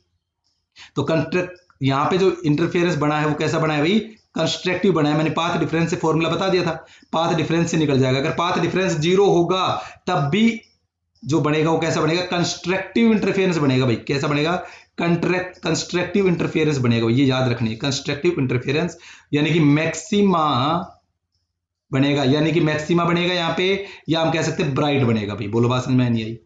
तो कंस्ट्रक्ट यहां पे जो इंटरफेरेंस बना है वो कैसा बना है भाई? कंस्ट्रक्टिव बना है। मैंने पाथ डिफरेंस से फॉर्मूला बता दिया था, पाथ डिफरेंस से निकल जाएगा। अगर पाथ डिफरेंस 0 होगा तब भी जो बनेगा वो कैसा बनेगा? कंस्ट्रक्टिव इंटरफेरेंस बनेगा भाई। कैसा बनेगा? कंस्ट्रक्टिव इंटरफेरेंस बनेगा। ये याद रखनी है, कंस्ट्रक्टिव इंटरफेरेंस यानी कि मैक्सिमा बनेगा, यानी कि मैक्सिमा बनेगा यहां पे, या हम कह सकते हैं ब्राइट बनेगा भाई। बोलो बात समझ में नहीं आई?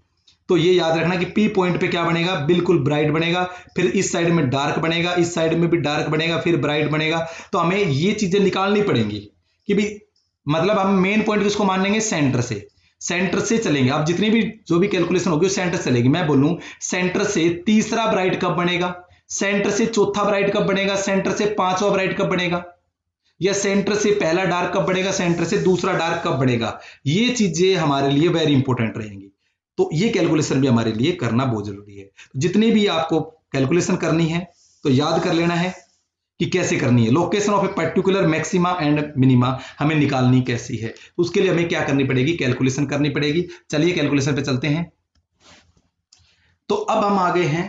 तो ये याद रखना कि पी पॉइंट पे क्या बनेगा? बिल्कुल ब्राइट बनेगा। फिर इस साइड में डार्क बनेगा, इस साइड में भी डार्क बनेगा, फिर ब्राइट बनेगा। तो हमें ये चीजें निकालनी पड़ेंगी कि भाई मतलब हम मेन पॉइंट किसको मान लेंगे? सेंटर से। सेंटर से चलेंगे, अब जितनी भी जो भी कैलकुलेशन होगी वो सेंटर से चलेगी। मैं बोलूं सेंटर से तीसरा ब्राइट कब बनेगा, सेंटर से चौथा ब्राइट कब बनेगा, सेंटर से पांचवा ब्राइट कब बनेगा, या सेंटर से पहला डार्क कब बनेगा, सेंटर से दूसरा डार्क कब बनेगा। ये चीजें हमारे लिए वेरी इंपॉर्टेंट रहेंगी। तो ये कैलकुलेशन भी हमारे लिए करना बहुत जरूरी है। जितनी भी आपको कैलकुलेशन करनी है तो याद कर लेना है कि कैसे करनी है। Location of a particular maxima and minima हमें निकालनी कैसी है, तो उसके लिए हमें क्या करनी पड़ेगी? कैलकुलेशन करनी पड़ेगी। चलिए कैलकुलेशन पे चलते हैं। तो अब हम आ गए हैं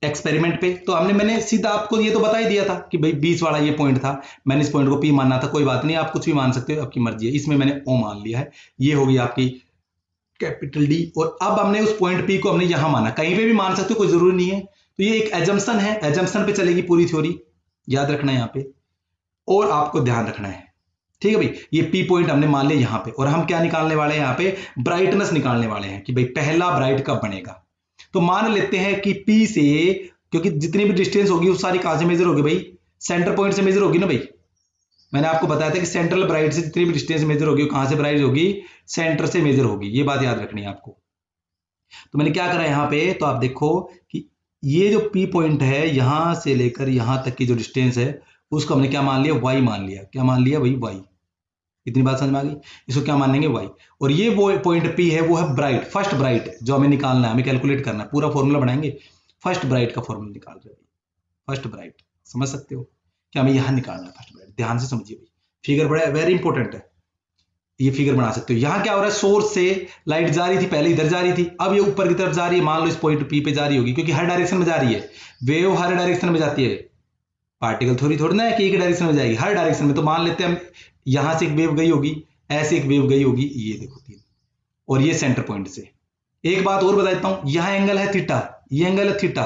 एक्सपेरिमेंट पे। तो मैंने सीधा आपको ये तो बता ही दिया था कि भाई 20 वाला ये पॉइंट था, मैंने इस पॉइंट को पी मानना था। कोई बात नहीं, आप कुछ भी मान सकते हो, आपकी मर्जी है। इसमें मैंने ओ मान लिया है, ये होगी आपकी कैपिटल डी। और अब हमने उस पॉइंट पी को हमने यहां माना, कहीं पे भी मान सकते हो, कोई जरूरी नहीं है। तो ये एक एजम्पशन है, एजम्पशन पे चलेगी पूरी थ्योरी, याद रखना है यहाँ पे। और आपको ध्यान रखना है, ठीक है भाई। ये पी पॉइंट हमने मान लिया यहाँ पे, और हम क्या निकालने वाले हैं यहाँ पे? ब्राइटनेस निकालने वाले हैं कि भाई पहला ब्राइट कब बनेगा। तो मान लेते हैं कि पी से, क्योंकि जितनी भी डिस्टेंस होगी वो सारी कहां से मेजर होगी भाई? सेंटर पॉइंट से मेजर होगी ना भाई। मैंने आपको बताया था कि सेंट्रल ब्राइट से जितनी भी डिस्टेंस मेजर होगी वो कहां से ब्राइट होगी? सेंटर से मेजर होगी। ये बात याद रखनी है आपको। तो मैंने क्या करा यहां पे, तो आप देखो कि ये जो पी पॉइंट है यहां से लेकर यहां तक की जो डिस्टेंस है उसको हमने क्या मान लिया? वाई मान लिया। क्या मान लिया भाई? वाई। इतनी बात समझ में आ गई? इसको क्या मानेंगे? वाई। और ये वो पॉइंट पी है, वो है ब्राइट, फर्स्ट ब्राइट जो हमें निकालना है, हमें कैलकुलेट करना है। पूरा फॉर्मूला बनाएंगे, फर्स्ट ब्राइट का फॉर्मूला निकाल रहे हैं। फर्स्ट ब्राइट समझ सकते हो कि हमें यहां निकालना है फर्स्ट ब्राइट। ध्यान से समझिए भाई, फिगर बड़ा वेरी इंपॉर्टेंट है। ये फिगर बना सकते हो। यहां क्या हो रहा है? सोर्स से लाइट जा रही थी, पहले इधर जा रही थी, अब ये ऊपर की तरफ जा रही है। मान लो इस पॉइंट पी पे जा रही होगी, क्योंकि हर डायरेक्शन में जा रही है। वेव हर डायरेक्शन में जाती है, पार्टिकल थोड़ी थोड़ी ना है कि एक डायरेक्शन में जाएगी, हर डायरेक्शन में। तो मान लेते हैं हम यहां से एक वेव गई होगी, ऐसे एक वेव गई होगी, ये देखो 3, और ये सेंटर पॉइंट से। एक बात और बता देता हूं, यहां एंगल है थीटा, ये एंगल है थीटा।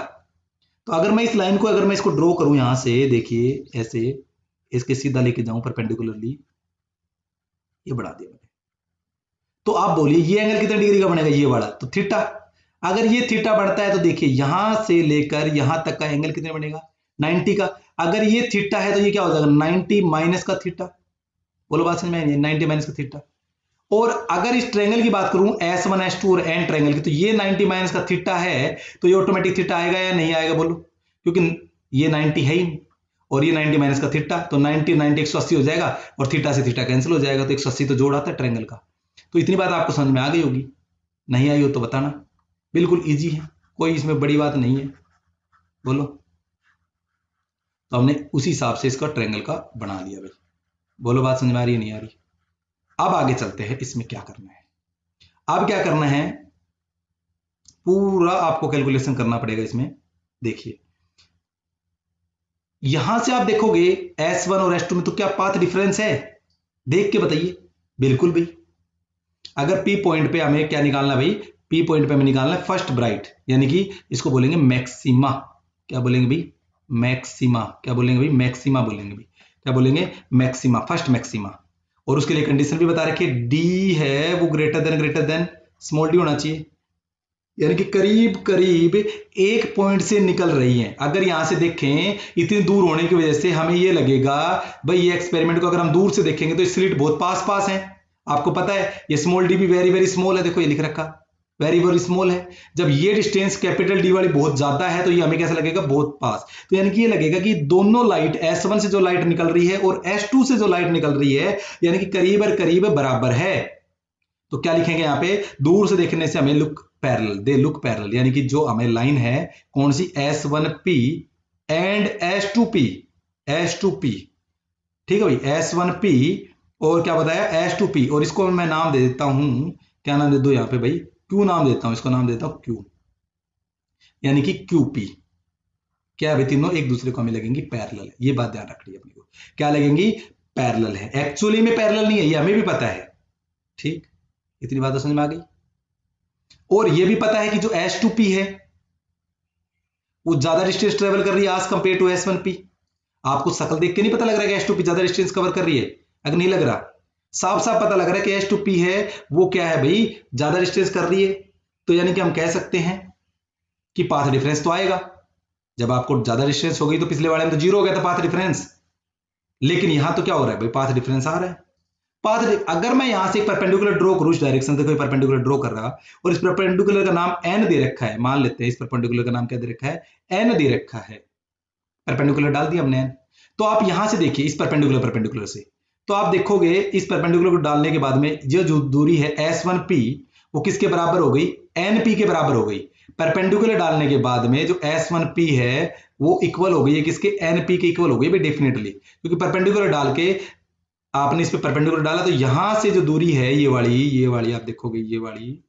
तो अगर मैं इस लाइन को, अगर मैं इसको ड्रॉ करूं यहां से, देखिए ऐसे इसके सीधा लेके जाऊं परपेंडिकुलरली, ये बढ़ा दिया मैंने, तो आप बोलिए ये एंगल कितने डिग्री का बनेगा, ये वाला, तो थीटा। अगर ये थीटा बढ़ता है तो देखिए यहां से लेकर यहां तक का एंगल कितने बनेगा, 90 का। अगर ये थीटा है तो ये क्या हो जाएगा, 90 माइनस का थीटा। बोलो बात समझ में आई, 90 माइनस का थीटा। और अगर इस ट्रायंगल की बात करूं S1 S2 और N ट्रायंगल की, तो ये 90 माइनस का थीटा है, तो ये ऑटोमेटिक थीटा आएगा या नहीं आएगा बोलो, क्योंकि ये 90 है ही और ये 90 माइनस का थीटा, तो 90 90 180 हो जाएगा और थीटा से थीटा कैंसिल हो जाएगा, तो 180 तो जोड़ आता है ट्रायंगल का। तो इतनी बात आपको समझ में आ गई होगी, नहीं आई हो तो बताना, बिल्कुल इजी है, कोई इसमें बड़ी बात नहीं है। बोलो, तो हमने उसी हिसाब से इसका ट्रायंगल का बना दिया भाई। बोलो बात समझ में आ रही है, नहीं आ रही। अब आगे चलते हैं, इसमें क्या करना है। अब क्या करना है, पूरा आपको कैलकुलेशन करना पड़ेगा इसमें। देखिए यहां से आप देखोगे S1 और S2 में तो क्या पाथ डिफरेंस है, देख के बताइए। बिल्कुल भाई, अगर P पॉइंट पे हमें क्या निकालना भाई, P पॉइंट पे हमें निकालना है फर्स्ट ब्राइट, यानी कि इसको बोलेंगे मैक्सिमा। क्या बोलेंगे भाई, मैक्सिमा। क्या बोलेंगे भाई, मैक्सिमा बोलेंगे भाई। क्या बोलेंगे, मैक्सिमा, फर्स्ट मैक्सिमा। और उसके लिए कंडीशन भी बता रखी है, डी है वो ग्रेटर देन स्मॉल डी होना चाहिए, यानी कि करीब करीब एक पॉइंट से निकल रही है। अगर यहां से देखें इतनी दूर होने की वजह से हमें ये लगेगा भाई, ये एक्सपेरिमेंट को अगर हम दूर से देखेंगे तो स्लिट बहुत पास पास है। आपको पता है ये स्मॉल डी भी वेरी वेरी स्मॉल है, देखो ये लिख रखा वेरी वेरी स्मॉल है। जब ये डिस्टेंस कैपिटल डी वाली बहुत ज्यादा है तो ये हमें कैसा लगेगा, बहुत पास। तो यानी कि ये लगेगा कि दोनों लाइट S1 से जो लाइट निकल रही है और S2 से जो लाइट निकल रही है, यानी कि करीब और करीब बराबर है। तो क्या लिखेंगे यहाँ पे, दूर से देखने से हमें look parallel, they look parallel, यानी कि जो हमें लाइन है कौन सी, S1P एंड S2P, S2P, ठीक है भाई, S1P और क्या बताया S2P, और इसको मैं नाम दे देता हूं, क्या नाम दे दो यहाँ पे भाई, Q नाम देता हूं, इसको नाम देता हूं Q, यानी कि QP। क्या है भाई, तीनों एक दूसरे को हमें लगेंगी पैरेलल, ये बात ध्यान रखनी है अपने को, क्या लगेंगी, पैरेलल है। एक्चुअली में पैरेलल नहीं है, ये हमें भी पता है, ठीक, इतनी बात तो समझ में आ गई। और ये भी पता है कि जो S2P है वो ज्यादा डिस्टेंस ट्रेवल कर रही है एज कंपेयर टू S1P। आपको शक्ल देख के नहीं पता लग रहा है कि S2P ज्यादा डिस्टेंस कवर कर रही है, अगर नहीं लग रहा, साफ साफ पता लग रहा है कि S2P है वो क्या है भाई, ज्यादा डिस्टेंस कर रही है। तो यानी कि हम कह सकते हैं कि पाथ डिफरेंस तो आएगा, जब आपको ज्यादा डिस्टेंस हो गई, तो पिछले वाले में तो जीरो हो गया था पाथ डिफरेंस, लेकिन यहां तो क्या हो रहा है भाई, पाथ डिफरेंस आ रहा है। पाथ, अगर मैं यहां से एक परपेंडिकुलर ड्रॉ करूं इस डायरेक्शन से, कोई परपेंडिकुलर ड्रॉ कर रहा और इस परपेंडिकुलर का नाम n दे रखा है, मान लेते हैं इस परपेंडिकुलर का नाम क्या दे रखा है, n दे रखा है, परपेंडिकुलर डाल दिया हमने n। तो आप यहां से देखिए इस परपेंडिकुलर से, तो आप देखोगे इस परपेंडिकुलर को डालने के बाद में जो दूरी है S1P वो किसके बराबर हो गई, NP के बराबर हो गई। परपेंडिकुलर डालने के बाद में जो S1P है वो इक्वल हो गई है किसके, NP के इक्वल हो गई भाई डेफिनेटली, क्योंकि परपेंडिकुलर डाल के आपने इस पे परपेंडिकुलर डाला, तो यहां से जो दूरी है ये वाली आप देखोगे, ये वाली,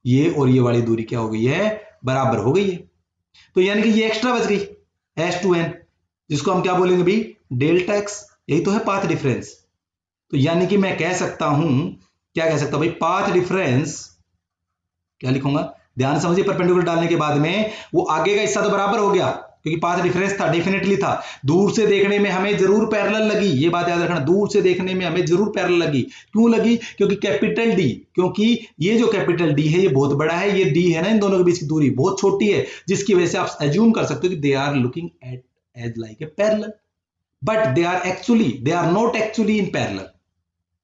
ये और ये वाली दूरी क्या हो गई है, बराबर हो गई है। तो यानी कि ये एक्स्ट्रा बच गई S2N, जिसको हम क्या बोलेंगे भाई, डेल्टा एक्स, यही तो है पाथ डिफरेंस। तो यानी कि मैं कह सकता हूं, क्या कह सकता हूं भाई, पाथ डिफरेंस क्या लिखूंगा, ध्यान समझिए, परपेंडिकुलर डालने के बाद में वो आगे का हिस्सा तो बराबर हो गया क्योंकि पाथ डिफरेंस था, डेफिनेटली था। दूर से देखने में हमें जरूर पैरेलल लगी, ये बात याद रखना, दूर से देखने में हमें जरूर पैरेलल लगी। क्यों लगी, क्योंकि कैपिटल डी, क्योंकि ये जो कैपिटल डी है ये बहुत बड़ा है, ये डी है ना, इन दोनों के बीच की दूरी बहुत छोटी है, जिसकी वजह से आप एज्यूम कर सकते हो कि they are looking at as like a parallel, but they are not actually in parallel.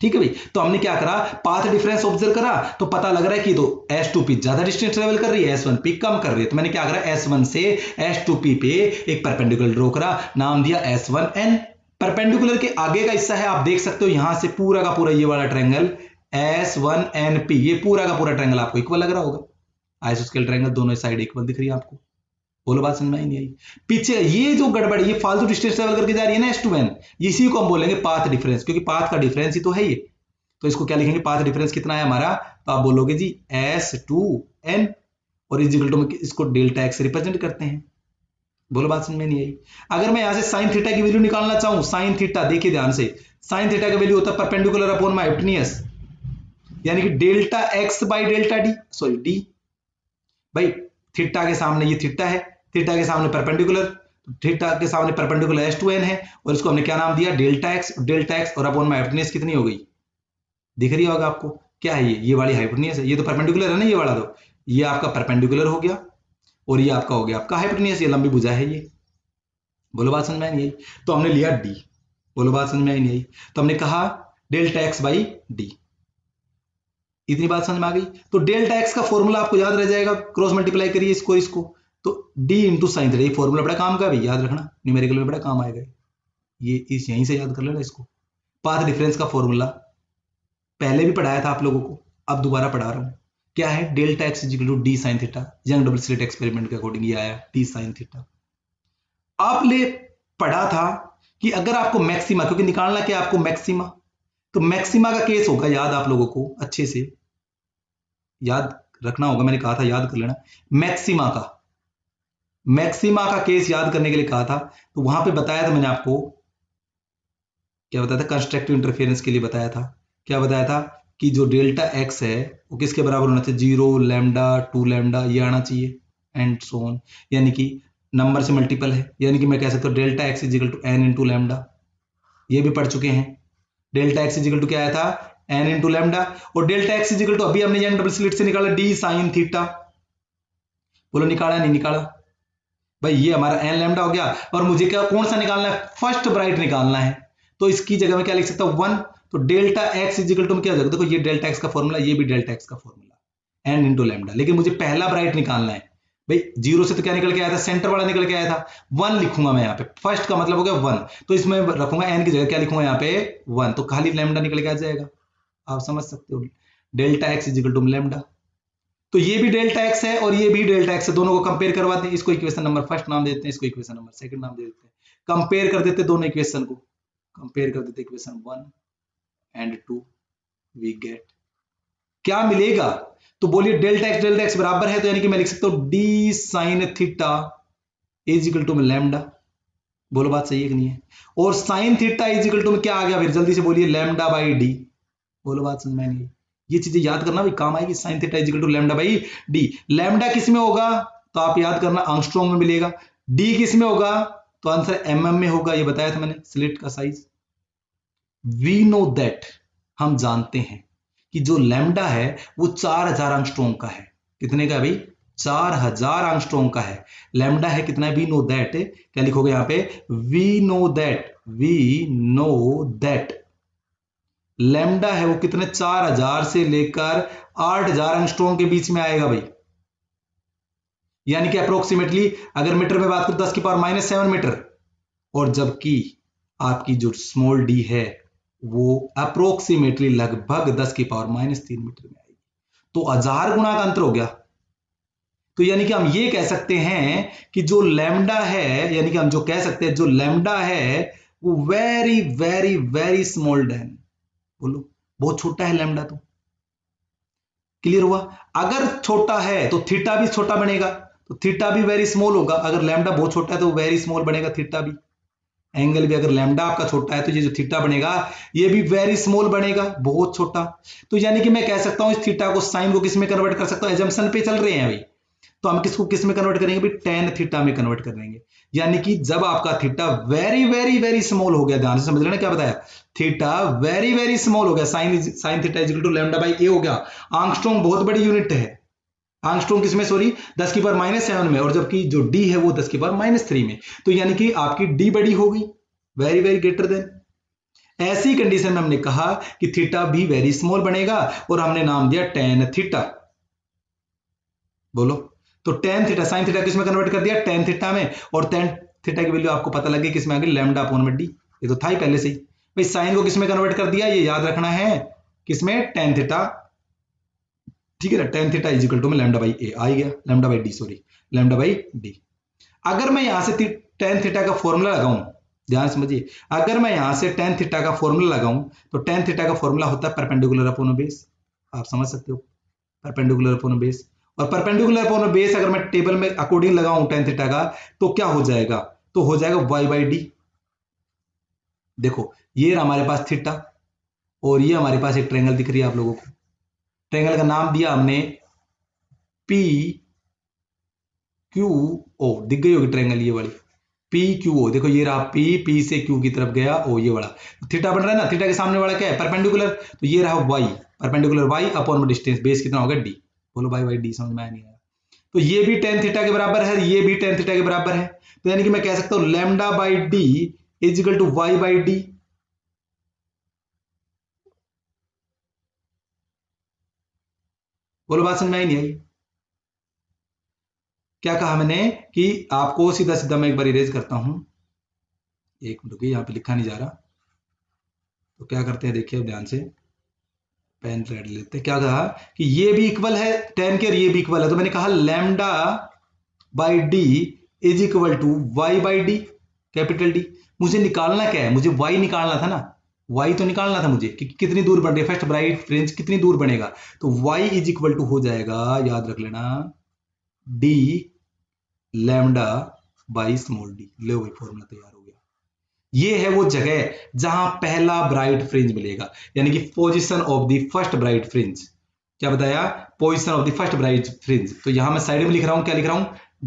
ठीक है भाई, तो हमने क्या करा, पाथ डिफरेंस ऑब्जर्व करा, तो पता लग रहा है कि तो S2P ज्यादा डिस्टेंस ट्रेवल कर रही है, S1P कम कर रही है। तो मैंने क्या करा, S1 से S2P पे एक परपेंडिकुलर ड्रॉ करा, नाम दिया S1N। परपेंडिकुलर के आगे का हिस्सा है, आप देख सकते हो यहां से पूरा का पूरा ये वाला ट्रायंगल S1NP, ये पूरा का पूरा ट्रायंगल आपको इक्वल लग रहा होगा, आइसोस्केल ट्रायंगल दोनों साइड इक्वल दिख रही है आपको। बोलो बात समझ में आई नहीं आई, पीछे ये जो गड़बड़, ये फालतू डिस्टेंस ट्रेवल करके जा रही है ना S2N, इसी को हम बोलेंगे पाथ डिफरेंस, क्योंकि पाथ का डिफरेंस ही तो है ये। तो इसको क्या लिखेंगे, पाथ डिफरेंस कितना है हमारा, तो आप बोलोगे जी S2N और इजिकल टू में इसको डेल्टा एक्स रिप्रेजेंट करते हैं। बोलो बात समझ में नहीं आई। अगर मैं यहां से साइन थीटा की वैल्यू निकालना चाहूं, साइन थीटा देखिए ध्यान से, साइन थीटा का वैल्यू होता है परपेंडिकुलर अपॉन माय हाइपोटेन्यूज, यानी कि delta X by delta D, sorry D, भाई थीटा के सामने ये थीटा है, थीटा के सामने परपेंडिकुलर, थीटा के सामने परपेंडिकुलर S2N है, और इसको हमने क्या नाम दिया, डेल्टा एक्स और अपॉन माय हाइपोटेन्यूज कितनी हो गई, दिख रही होगा आपको, क्या है ये वाली हाइपोटेन्यूज है, ये तो परपेंडिकुलर है ना ये वाला, तो ये आपका परपेंडिकुलर हो गया और ये आपका हो गया आपका हाइपोटेन्यूज, ये लंबी भुजा है ये। बोलो बात समझ में आई नहीं आई? तो हमने लिया डी, बोलो बात समझ में आई नहीं आई? तो हमने कहा डेल्टा एक्स बाई डी, इतनी बात समझ में आ गई। तो डेल्टा एक्स का फॉर्मूला आपको याद रह जाएगा, क्रॉस मल्टीप्लाई करिए इसको, तो डी इंटू साइन थीटा, ये फॉर्मूला बड़ा काम का भी याद रखना, न्यूमेरिकल में बड़ा काम आएगा ये, इस यहीं से याद कर लेना इसको। पाथ डिफरेंस का फॉर्मूला पहले भी पढ़ाया था आप लोगों को, अब दोबारा पढ़ा रहा हूं, क्या है, delta x equal to D sine theta, Young double slit experiment के अकॉर्डिंग ये आया डी साइन थीटा। आपने पढ़ा था कि अगर आपको मैक्सिमा, क्योंकि निकालना क्या आपको मैक्सिमा, तो मैक्सिमा का केस होगा, याद आप लोगों को अच्छे से याद रखना होगा, मैंने कहा था याद कर लेना, मैक्सिमा का केस याद करने के लिए कहा था, तो वहां पे बताया था मैंने आपको, क्या बताया था, कंस्ट्रक्टिव इंटरफेरेंस के लिए बताया था, क्या बताया था कि जो डेल्टा एक्स है वो किसके बराबर होना चाहिए, 0 लैम्डा 2 लैम्डा ये आना चाहिए एंड सो ऑन, यानी कि नंबर से मल्टीपल है, यानी कि मैं कह सकता हूं delta x is equal to n into lambda, ये भी पढ़ चुके हैं। डेल्टा एक्स इजिकल टू क्या आया था, एन इंटू लैम्डा, और डेल्टा एक्स इजिकल टू अभी हमने यंग डबल स्लिट से निकाला डी साइन थीटा, बोलो निकाला नहीं निकाला भाई, ये हमारा एन लैम्डा हो गया, और मुझे क्या कौन सा निकालना है, फर्स्ट ब्राइट निकालना है, तो इसकी जगह में क्या लिख सकता हूं 1, तो डेल्टा एक्स इजिकल टू क्या हो जाएगा, देखो ये डेल्टा एक्स का फॉर्मूला, ये भी डेल्टा एक्स का फॉर्मूला एन इंटू लैम्डा, लेकिन मुझे पहला ब्राइट निकालना है भाई, 0 से तो क्या निकल के आया था, सेंटर वाला निकल के आया था, 1 लिखूंगा मैं यहाँ पे, फर्स्ट का मतलब हो गया 1, तो इसमें रखूंगा एन की जगह क्या लिखूंगा यहाँ पे 1, तो खाली लैम्डा निकल के आ जाएगा, आप समझ सकते हो, delta x is equal to lambda, तो ये भी डेल्टा एक्स है और ये भी डेल्टा एक्स है, दोनों को कंपेयर करवाते हैं, इसको इक्वेशन नंबर फर्स्ट नाम दे देते हैं, इसको इक्वेशन नंबर सेकंड नाम दे देते हैं, कंपेयर कर देते दोनों इक्वेशन को, कंपेयर कर देते इक्वेशन 1 एंड 2, वी गेट क्या मिलेगा, तो बोलिए डेल्टा एक्स बराबर है, तो यानी कि मैं लिख सकता हूं d sine theta is equal to में लैम्डा, बोलो बात सही है कि नहीं है, और sine theta is equal to में क्या आ गया, फिर जल्दी से बोलिए लैम्डा बाई डी, बोलो बात समझ में नहीं, ये चीजें याद करना भी काम आएगी, sine theta is equal to lambda by d, lambda किस में होगा, तो आप याद करना आंगस्ट्रॉन्ग में मिलेगा, डी किस में होगा, तो आंसर एमएम में होगा, ये बताया था मैंने, स्लिट का साइज, वी नो दैट, हम जानते हैं कि जो लैम्डा है वो 4000 एंगस्ट्रॉम का है, कितने का भाई, 4000 एंगस्ट्रॉम का है, लैम्डा है कितना है, वी नो दैट, क्या लिखोगे यहां पे, वी नो दैट लैम्डा है वो कितने, 4000 से लेकर 8000 एंगस्ट्रॉम के बीच में आएगा भाई, यानी कि अप्रोक्सीमेटली अगर मीटर में बात करूं 10 की पावर -7 मीटर, और जबकि आपकी जो स्मॉल डी है वो अप्रोक्सीमेटली लगभग 10 की पावर -3 मीटर में आएगी, तो 1000 गुना का अंतर हो गया, तो यानी कि हम ये कह सकते हैं कि जो लैम्डा है, यानी कि हम जो कह सकते हैं जो लैम्डा है वो very very very small Dan, बोलो बहुत छोटा है लैम्डा, तो क्लियर हुआ, अगर छोटा है तो थीटा भी छोटा बनेगा, तो थीटा भी वेरी स्मॉल होगा, अगर लैम्डा बहुत छोटा है तो वेरी स्मॉल बनेगा थीटा भी, एंगल भी अगर लैम्डा आपका छोटा है तो ये जो थीटा बनेगा ये भी वेरी स्मॉल बनेगा, बहुत छोटा, तो यानी कि मैं कह सकता हूं इस थीटा को साइन को किस में कन्वर्ट कर सकता हूं, एजम्पशन पे चल रहे हैं अभी, तो हम किसको किस में कन्वर्ट करेंगे भाई, टेन थीटा में कन्वर्ट करेंगे, यानी कि जब आपका theta very very very small हो गया, ध्यान से समझ लेना क्या बताया, थीटा वेरी वेरी स्मॉल हो गया, sine theta is equal to lambda by A हो गया, आंगस्ट्रॉम बहुत बड़ी यूनिट है, आंगस्ट्रॉम किसमें, सॉरी 10 की पावर -7 में, और जबकि जो डी है वो 10 की पावर -3 में, तो यानी कि आपकी डी बड़ी हो गई, वेरी वेरी ग्रेटर देन, ऐसी कंडीशन में हमने कहा कि थीटा भी वेरी स्मॉल बनेगा, और हमने नाम दिया टेन थीटा, बोलो, तो टेन थीटा, साइन थीटा किसमें कन्वर्ट कर दिया, टेन थीटा में, और टेन थीटा की वैल्यू आपको पता लगी किसमें आ गई, लैम्डा अपॉन में डी, ये तो था ही पहले से ही भाई, साइन को किसमें कन्वर्ट कर दिया, ये याद रखना है, किसमें, टेन थीटा, ठीक है ना, tan theta is equal to में लैम्डा बाई ए आ गया, lambda by d, sorry lambda by d, अगर मैं यहां से टेन थीटा का फॉर्मूला लगाऊं, ध्यान समझिए, अगर मैं यहां से टेन थीटा का फॉर्मूला लगाऊं, तो टेन थीटा का फॉर्मूला होता है परपेंडिकुलर अपॉन बेस, आप समझ सकते हो, परपेंडिकुलर अपॉन बेस, और परपेंडिकुलर अपॉन बेस अगर मैं टेबल में अकॉर्डिंग लगाऊं टेन थीटा का, तो क्या हो जाएगा, तो हो जाएगा वाई बाई डी, देखो ये हमारे पास थीटा, और ये हमारे पास एक ट्रायंगल दिख रही है आप लोगों को, ट्रायंगल का नाम दिया हमने पी क्यू ओ, दिख गई होगी ट्रायंगल ये वाली, पी क्यू ओ, देखो ये रहा पी, पी से क्यू की तरफ गया ओ, ये वाला थीटा बन रहा है ना, थीटा के सामने वाला क्या है परपेंडिकुलर, तो ये रहा वाई, परपेंडिकुलर वाई अपॉन में डिस्टेंस, बेस कितना होगा डी, बोलो भाई वाई डी, समझ में आया नहीं आया? तो ये भी टेन थीटा के बराबर है, ये भी टेन थीटा के बराबर है, तो यानी कि मैं कह सकता हूं lambda by d is equal to y by d. बोलो बात समझ में आई नहीं आई? क्या कहा मैंने कि आपको सीधा सीधा मैं एक बार इरेज करता हूं, एक मिनट रुकिए, यहां पे लिखा नहीं जा रहा, तो क्या करते हैं देखिए ध्यान से, पेन रेड लेते हैं। क्या कहा कि ये भी इक्वल है टेन के और ये भी इक्वल है, तो मैंने कहा lambda by d is equal to y by d, capital D. मुझे निकालना क्या है, मुझे वाई निकालना था ना, वाई तो निकालना था मुझे कि कितनी दूर बढ़ रही है फर्स्ट ब्राइट फ्रिंज, कितनी दूर बनेगा, तो वाई इज इक्वल टू हो जाएगा, याद रख लेना, D lambda by small D. लो भाई फॉर्मूला तैयार हो गया। ये है वो जगह जहां पहला ब्राइट फ्रिंज मिलेगा, यानी कि position of the first bright fringe. क्या बताया, position of the first bright fringe. तो यहां मैं साइड में लिख रहा हूं, क्या लिख रहा हूं,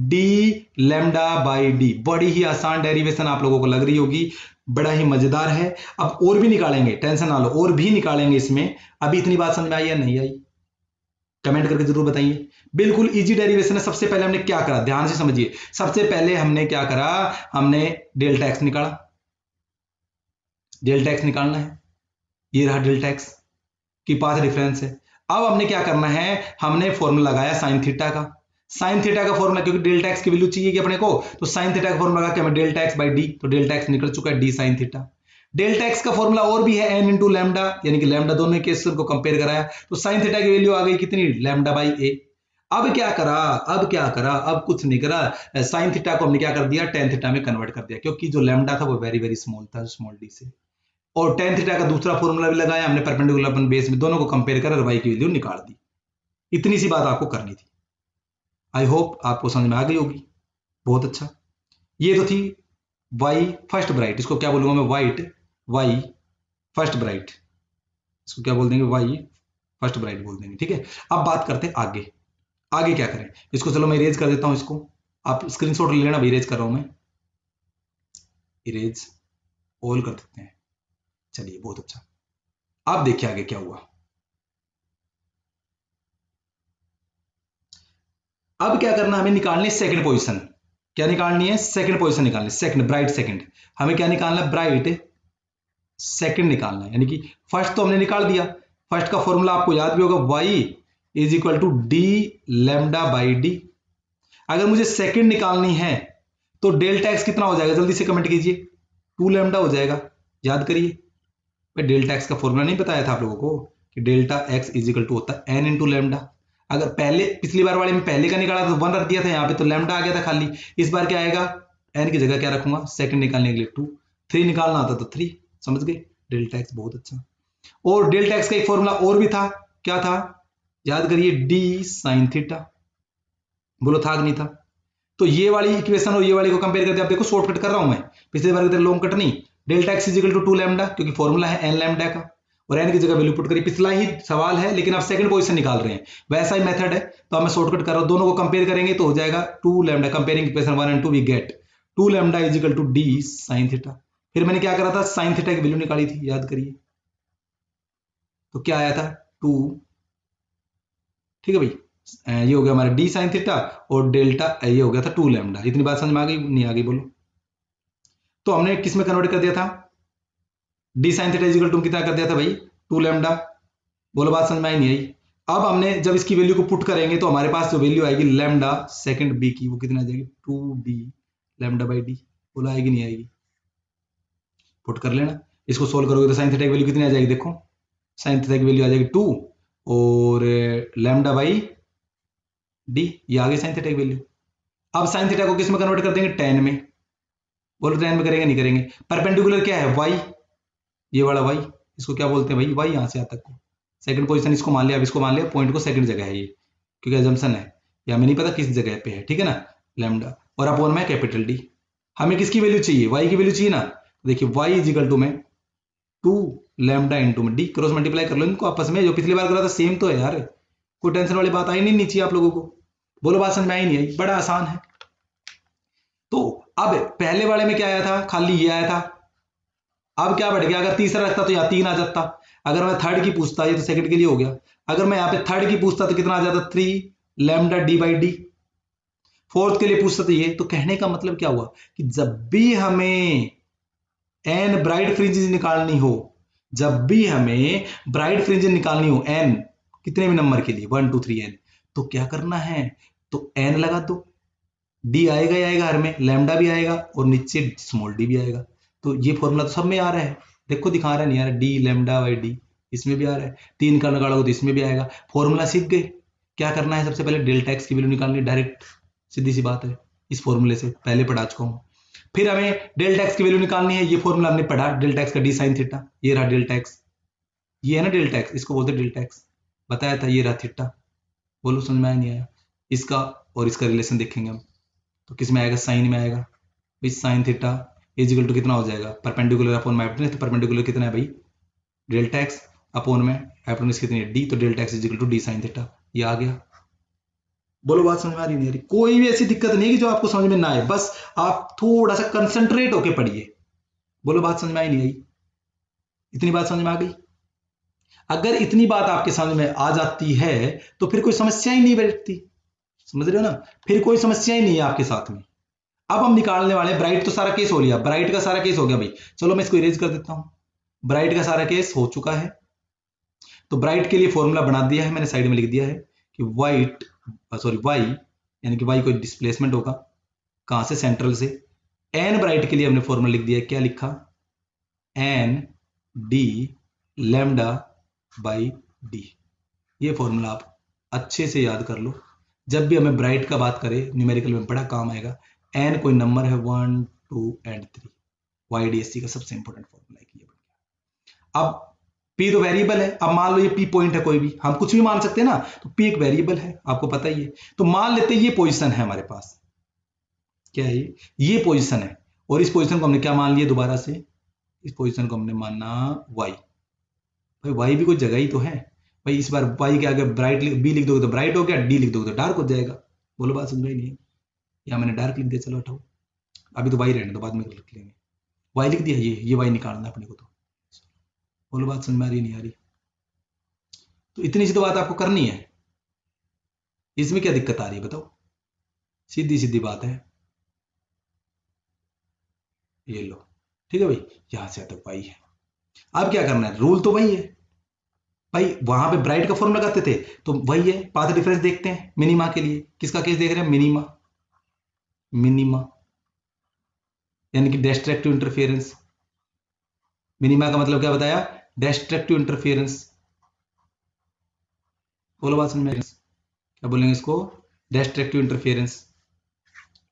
डी लैम्डा बाई डी। बड़ी ही आसान डेरिवेशन आप लोगों को लग रही होगी, बड़ा ही मजेदार है। अब और भी निकालेंगे, टेंशन ना लो, और भी निकालेंगे इसमें। अभी इतनी बात समझ में आई या नहीं आई, कमेंट करके जरूर बताइए। बिल्कुल इजी डेरिवेशन है। सबसे पहले हमने क्या करा, ध्यान से समझिए, सबसे पहले हमने क्या करा, हमने डेल्टा एक्स निकाला, डेल्टा एक्स निकालना है, ये रहा डेल्टा एक्स की पाथ डिफरेंस है। अब हमने क्या करना है, हमने फॉर्मूला लगाया साइन थीटा का, साइन थीटा का फॉर्मूला, क्योंकि डेल्टा एक्स की वैल्यू चाहिए कि अपने को, तो साइन थीटा का फॉर्मूला लगा के हमें डेल्टा एक्स बाई डी, तो डेल्टा एक्स निकल चुका है D sine theta. Delta x का फॉर्मूला और भी है एन इंटू लैम्डा, यानी कि लैम्डा दोनों केस को कंपेयर कराया, तो साइन थीटा की वैल्यू आ गई कितनी, लैम्डा बाई ए। अब क्या करा, अब क्या करा, अब कुछ नहीं करा, साइन थीटा को हमने क्या कर दिया, टेन थीटा में कन्वर्ट कर दिया, क्योंकि जो लैम्डा था वो वेरी वेरी स्मॉल था, स्मॉल डी से। और टेन थीटा का दूसरा फॉर्मूला भी लगाया हमने, परपेंडिकुलर अपन बेस में, दोनों को कंपेयर कर वाई की वैल्यू निकाल दी। इतनी सी बात आपको करनी थी। आई होप आपको समझ में आ गई होगी, बहुत अच्छा। ये तो थी वाई फर्स्ट ब्राइट, इसको क्या बोलूंगा मैं, वाइट, वाई फर्स्ट ब्राइट, इसको क्या बोल देंगे, वाई फर्स्ट ब्राइट बोल देंगे, ठीक है। अब बात करते हैं आगे, आगे क्या करें, इसको चलो मैं इरेज कर देता हूं, इसको आप स्क्रीनशॉट ले लेना, इरेज कर रहा हूं मैं, इरेज ऑल कर देते हैं। चलिए बहुत अच्छा, आप देखिए आगे क्या हुआ। अब क्या करना, हमें निकालनी सेकंड पोजीशन, क्या निकालनी है, सेकंड पोजीशन निकालनी, सेकंड ब्राइट सेकंड, हमें क्या निकालना है, ब्राइट सेकंड निकालना है। यानी कि फर्स्ट तो हमने निकाल दिया, फर्स्ट का फॉर्मूला आपको याद भी होगा, y is equal to d lambda by d. अगर मुझे सेकंड निकालनी है तो डेल्टा एक्स कितना हो जाएगा, जल्दी से कमेंट कीजिए, टू लैम्डा हो जाएगा, याद करिए। मैं डेल्टा एक्स का फॉर्मूला नहीं बताया था आप लोगों को कि delta x is equal to होता है एन इंटू लैम्डा। अगर पहले पिछली बार वाले में पहले का निकाला तो वन रख दिया था, यहाँ पे तो लैम्डा आ गया था खाली। इस बार क्या आएगा, एन की जगह क्या रखूंगा, सेकंड निकालने के लिए टू, थ्री निकालना आता तो थ्री, समझ गए, डेल्टा एक्स, बहुत अच्छा। और डेल्टा एक्स का एक फॉर्मूला और भी था, क्या था, याद करिए, डी साइन थीटा, बोलो था कि नहीं था। तो ये वाली इक्वेशन और ये वाली को कंपेयर करके आप देखो, शॉर्टकट कर रहा हूं मैं, पिछले बार की तरह लॉन्ग कट नहीं। Delta x is equal to two lambda, क्योंकि फॉर्मूला है एन लैम्डा का, और एन की जगह वैल्यू पुट करी, पिछला ही सवाल है लेकिन आप सेकंड पोजीशन निकाल रहे हैं, वैसा ही मेथड है। तो अब मैं शॉर्टकट कर रहा हूं, दोनों को कंपेयर करेंगे तो हो जाएगा two lambda, comparing equation 1 and 2 we get two lambda is equal to D sine theta. फिर मैंने क्या करा था, साइन थीटा की वैल्यू निकाली थी, याद करिए, तो क्या आया था, टू, ठीक है भाई, ये हो गया हमारा डी साइन थीटा, और डेल्टा ये हो गया था टू लैम्डा। इतनी बात समझ में आ गई नहीं आ गई, बोलो। तो हमने किस में कन्वर्ट कर दिया था, d sine theta equal to कितना कर दिया था भाई, टू लैम्डा, बोलो बात समझ में आई नहीं आई। अब हमने जब इसकी वैल्यू को पुट करेंगे तो हमारे पास जो वैल्यू आएगी लैम्डा सेकंड बी की, वो कितना आ जाएगी, two d lambda by d, बोलो आएगी नहीं आएगी, पुट कर लेना। इसको सोल्व करोगे तो साइन थीटा की वैल्यू कितनी आ जाएगी, देखो साइन थीटा की वैल्यू आ जाएगी टू, और लैम्डा बाई डी, ये आ गई साइन थीटा की वैल्यू। अब साइन थीटा को किस में कन्वर्ट कर देंगे, टेन में, बोलो टेन में करेंगे नहीं करेंगे। परपेंडिकुलर क्या है, वाई, ये वाला वाई, इसको क्या बोलते हैं भाई, वाई, यहां से यहां तक को सेकंड पोजीशन इसको मान लिया, अब इसको मान लिया पॉइंट को सेकंड जगह है ये, क्योंकि अजम्पशन है, या हमें नहीं पता किस जगह पे है, ठीक है ना, लैम्डा, और अपॉन में कैपिटल डी। हमें किसकी वैल्यू चाहिए, वाई की वैल्यू चाहिए ना, देखिए वाई इज इक्वल टू में टू लैम्डा इंटू में डी, क्रॉस मल्टीप्लाई कर लो इनको आपस में, जो पिछली बार करा था सेम तो है यार, कोई टेंशन वाली बात आई नहीं चाहिए आप लोगों को, बोलो बात समझ में आई नहीं आई, बड़ा आसान है। तो अब पहले वाले में क्या आया था, खाली ये आया था। अब क्या बढ़ गया, अगर तीसरा रखता तो यहाँ 3 आ जाता। अगर मैं थर्ड की पूछता, ये तो सेकंड के लिए हो गया। अगर मैं यहाँ पे थर्ड की पूछता तो कितना आ जाता, 3 lambda D by D. Fourth के लिए पूछता तो ये। तो कहने का मतलब क्या हुआ कि जब भी हमें एन ब्राइट फ्रिंजेस निकालनी हो, जब भी हमें ब्राइट फ्रिंजेस निकालनी हो एन कितने भी नंबर के लिए 1 2 3 एन, तो क्या करना है, तो एन लगा दो। डी आएगा ही आएगा, हर में लैम्डा भी आएगा और नीचे स्मॉल डी भी आएगा। तो ये फॉर्मूला तो सब में आ रहा है, देखो दिखा रहा है नहीं आ रहा, डी लैम्डा बाई डी इसमें भी आ रहा है। 3 का निकालोगे तो इसमें भी आएगा। फॉर्मूला सीख गए। क्या करना है, सबसे पहले डेल्टा एक्स की वैल्यू निकालनी डायरेक्ट, सीधी सी बात है, इस फॉर्मूले से पहले पढ़ा चुका हूं। फिर हमें डेल्टा एक्स की वैल्यू निकालनी है, ये फॉर्मूला हमने पढ़ा, डेल्टा एक्स का डी साइन थीटा, ये रहा डेल्टा एक्स, ये है ना डेल्टा एक्स, इसको बोलते हैं डेल्टा एक्स, बताया था, ये रहा थीटा। बोलो समझ में आया नहीं आया, इसका और इसका रिलेशन देखेंगे हम। तो किस में आएगा, साइन में आएगा भाई, sine theta is equal to कितना हो जाएगा, परपेंडिकुलर अपॉन में हाइपोटेनस, तो परपेंडिकुलर कितना है भाई, डेल्टा एक्स अपॉन में हाइपोटेनस कितनी है डी, तो delta x is equal to D sine theta, ये आ गया। बोलो बात समझ में आ रही नहीं आ रही, कोई भी ऐसी दिक्कत नहीं है कि जो आपको समझ में ना आए, बस आप थोड़ा सा कंसंट्रेट होके पढ़िए। बोलो बात समझ में आई नहीं आई, इतनी बात समझ में आ गई। अगर इतनी बात आपके समझ में आ जाती है तो फिर कोई समस्या ही नहीं बैठती, समझ रहे हो ना, फिर कोई समस्या ही नहीं है आपके साथ में। अब हम निकालने वाले, ब्राइट तो सारा केस हो लिया, ब्राइट का सारा केस हो गया भाई, चलो मैं इसको इरेज कर देता हूं। ब्राइट का सारा केस हो चुका है। तो ब्राइट के लिए फॉर्मूला बना दिया है मैंने, साइड में लिख दिया है कि वाइट वाई यानी कि वाई कोई डिस्प्लेसमेंट होगा, कहां से, सेंट्रल से। एन ब्राइट के लिए हमने फॉर्मूला लिख दिया है, क्या लिखा, n d lambda by d. ये फॉर्मूला आप अच्छे से याद कर लो, जब भी हमें ब्राइट का बात करें न्यूमेरिकल में बड़ा काम आएगा। एन कोई नंबर है 1 2 एंड 3, वाईडीएससी का सबसे इंपॉर्टेंट फॉर्मूला है, ये बन गया। अब पी तो वेरिएबल है, अब मान लो ये पी पॉइंट है, कोई भी हम कुछ भी मान सकते हैं ना, तो पी एक वेरिएबल है, आपको पता ही है। तो मान लेते हैं ये पोजीशन है हमारे पास, क्या है ये पोजीशन है, और इस पोजीशन को हमने क्या मान लिया, दोबारा से इस पोजीशन को हमने माना वाई। भाई वाई भी कोई जगह ही तो है भाई, इस बार वाई के आगे ब्राइट बी लिख दोगे तो ब्राइट हो गया, डी लिख दोगे तो डार्क हो जाएगा। बोलो बात समझ में नहीं है, या मैंने डार्क लिख दिया, चलो हटाओ, अभी तो वाई रहने दो, बाद में लिख लेंगे। वाई लिख दिया, ये वाई निकालना है अपने को, तो बोलो बात समझ में आ रही नहीं आ रही। तो इतनी सी तो बात आपको करनी है, इसमें क्या दिक्कत आ रही है बताओ, सीधी सीधी बात है। ये लो, ठीक है भाई, यहां से तक वाई है। अब क्या करना है, रूल तो वही है भाई, वहां पे ब्राइट का फॉर्मूला लगाते थे तो वही है, पाथ डिफरेंस देखते हैं मिनिमा के लिए, किसका केस देख रहे हैं, मिनिमा, मिनिमा यानी कि डिस्ट्रक्टिव इंटरफेरेंस। मिनिमा का मतलब क्या बताया, डिस्ट्रक्टिव इंटरफेरेंस। बोलो बात समझ में, क्या बोलेंगे इसको, डिस्ट्रक्टिव इंटरफेरेंस।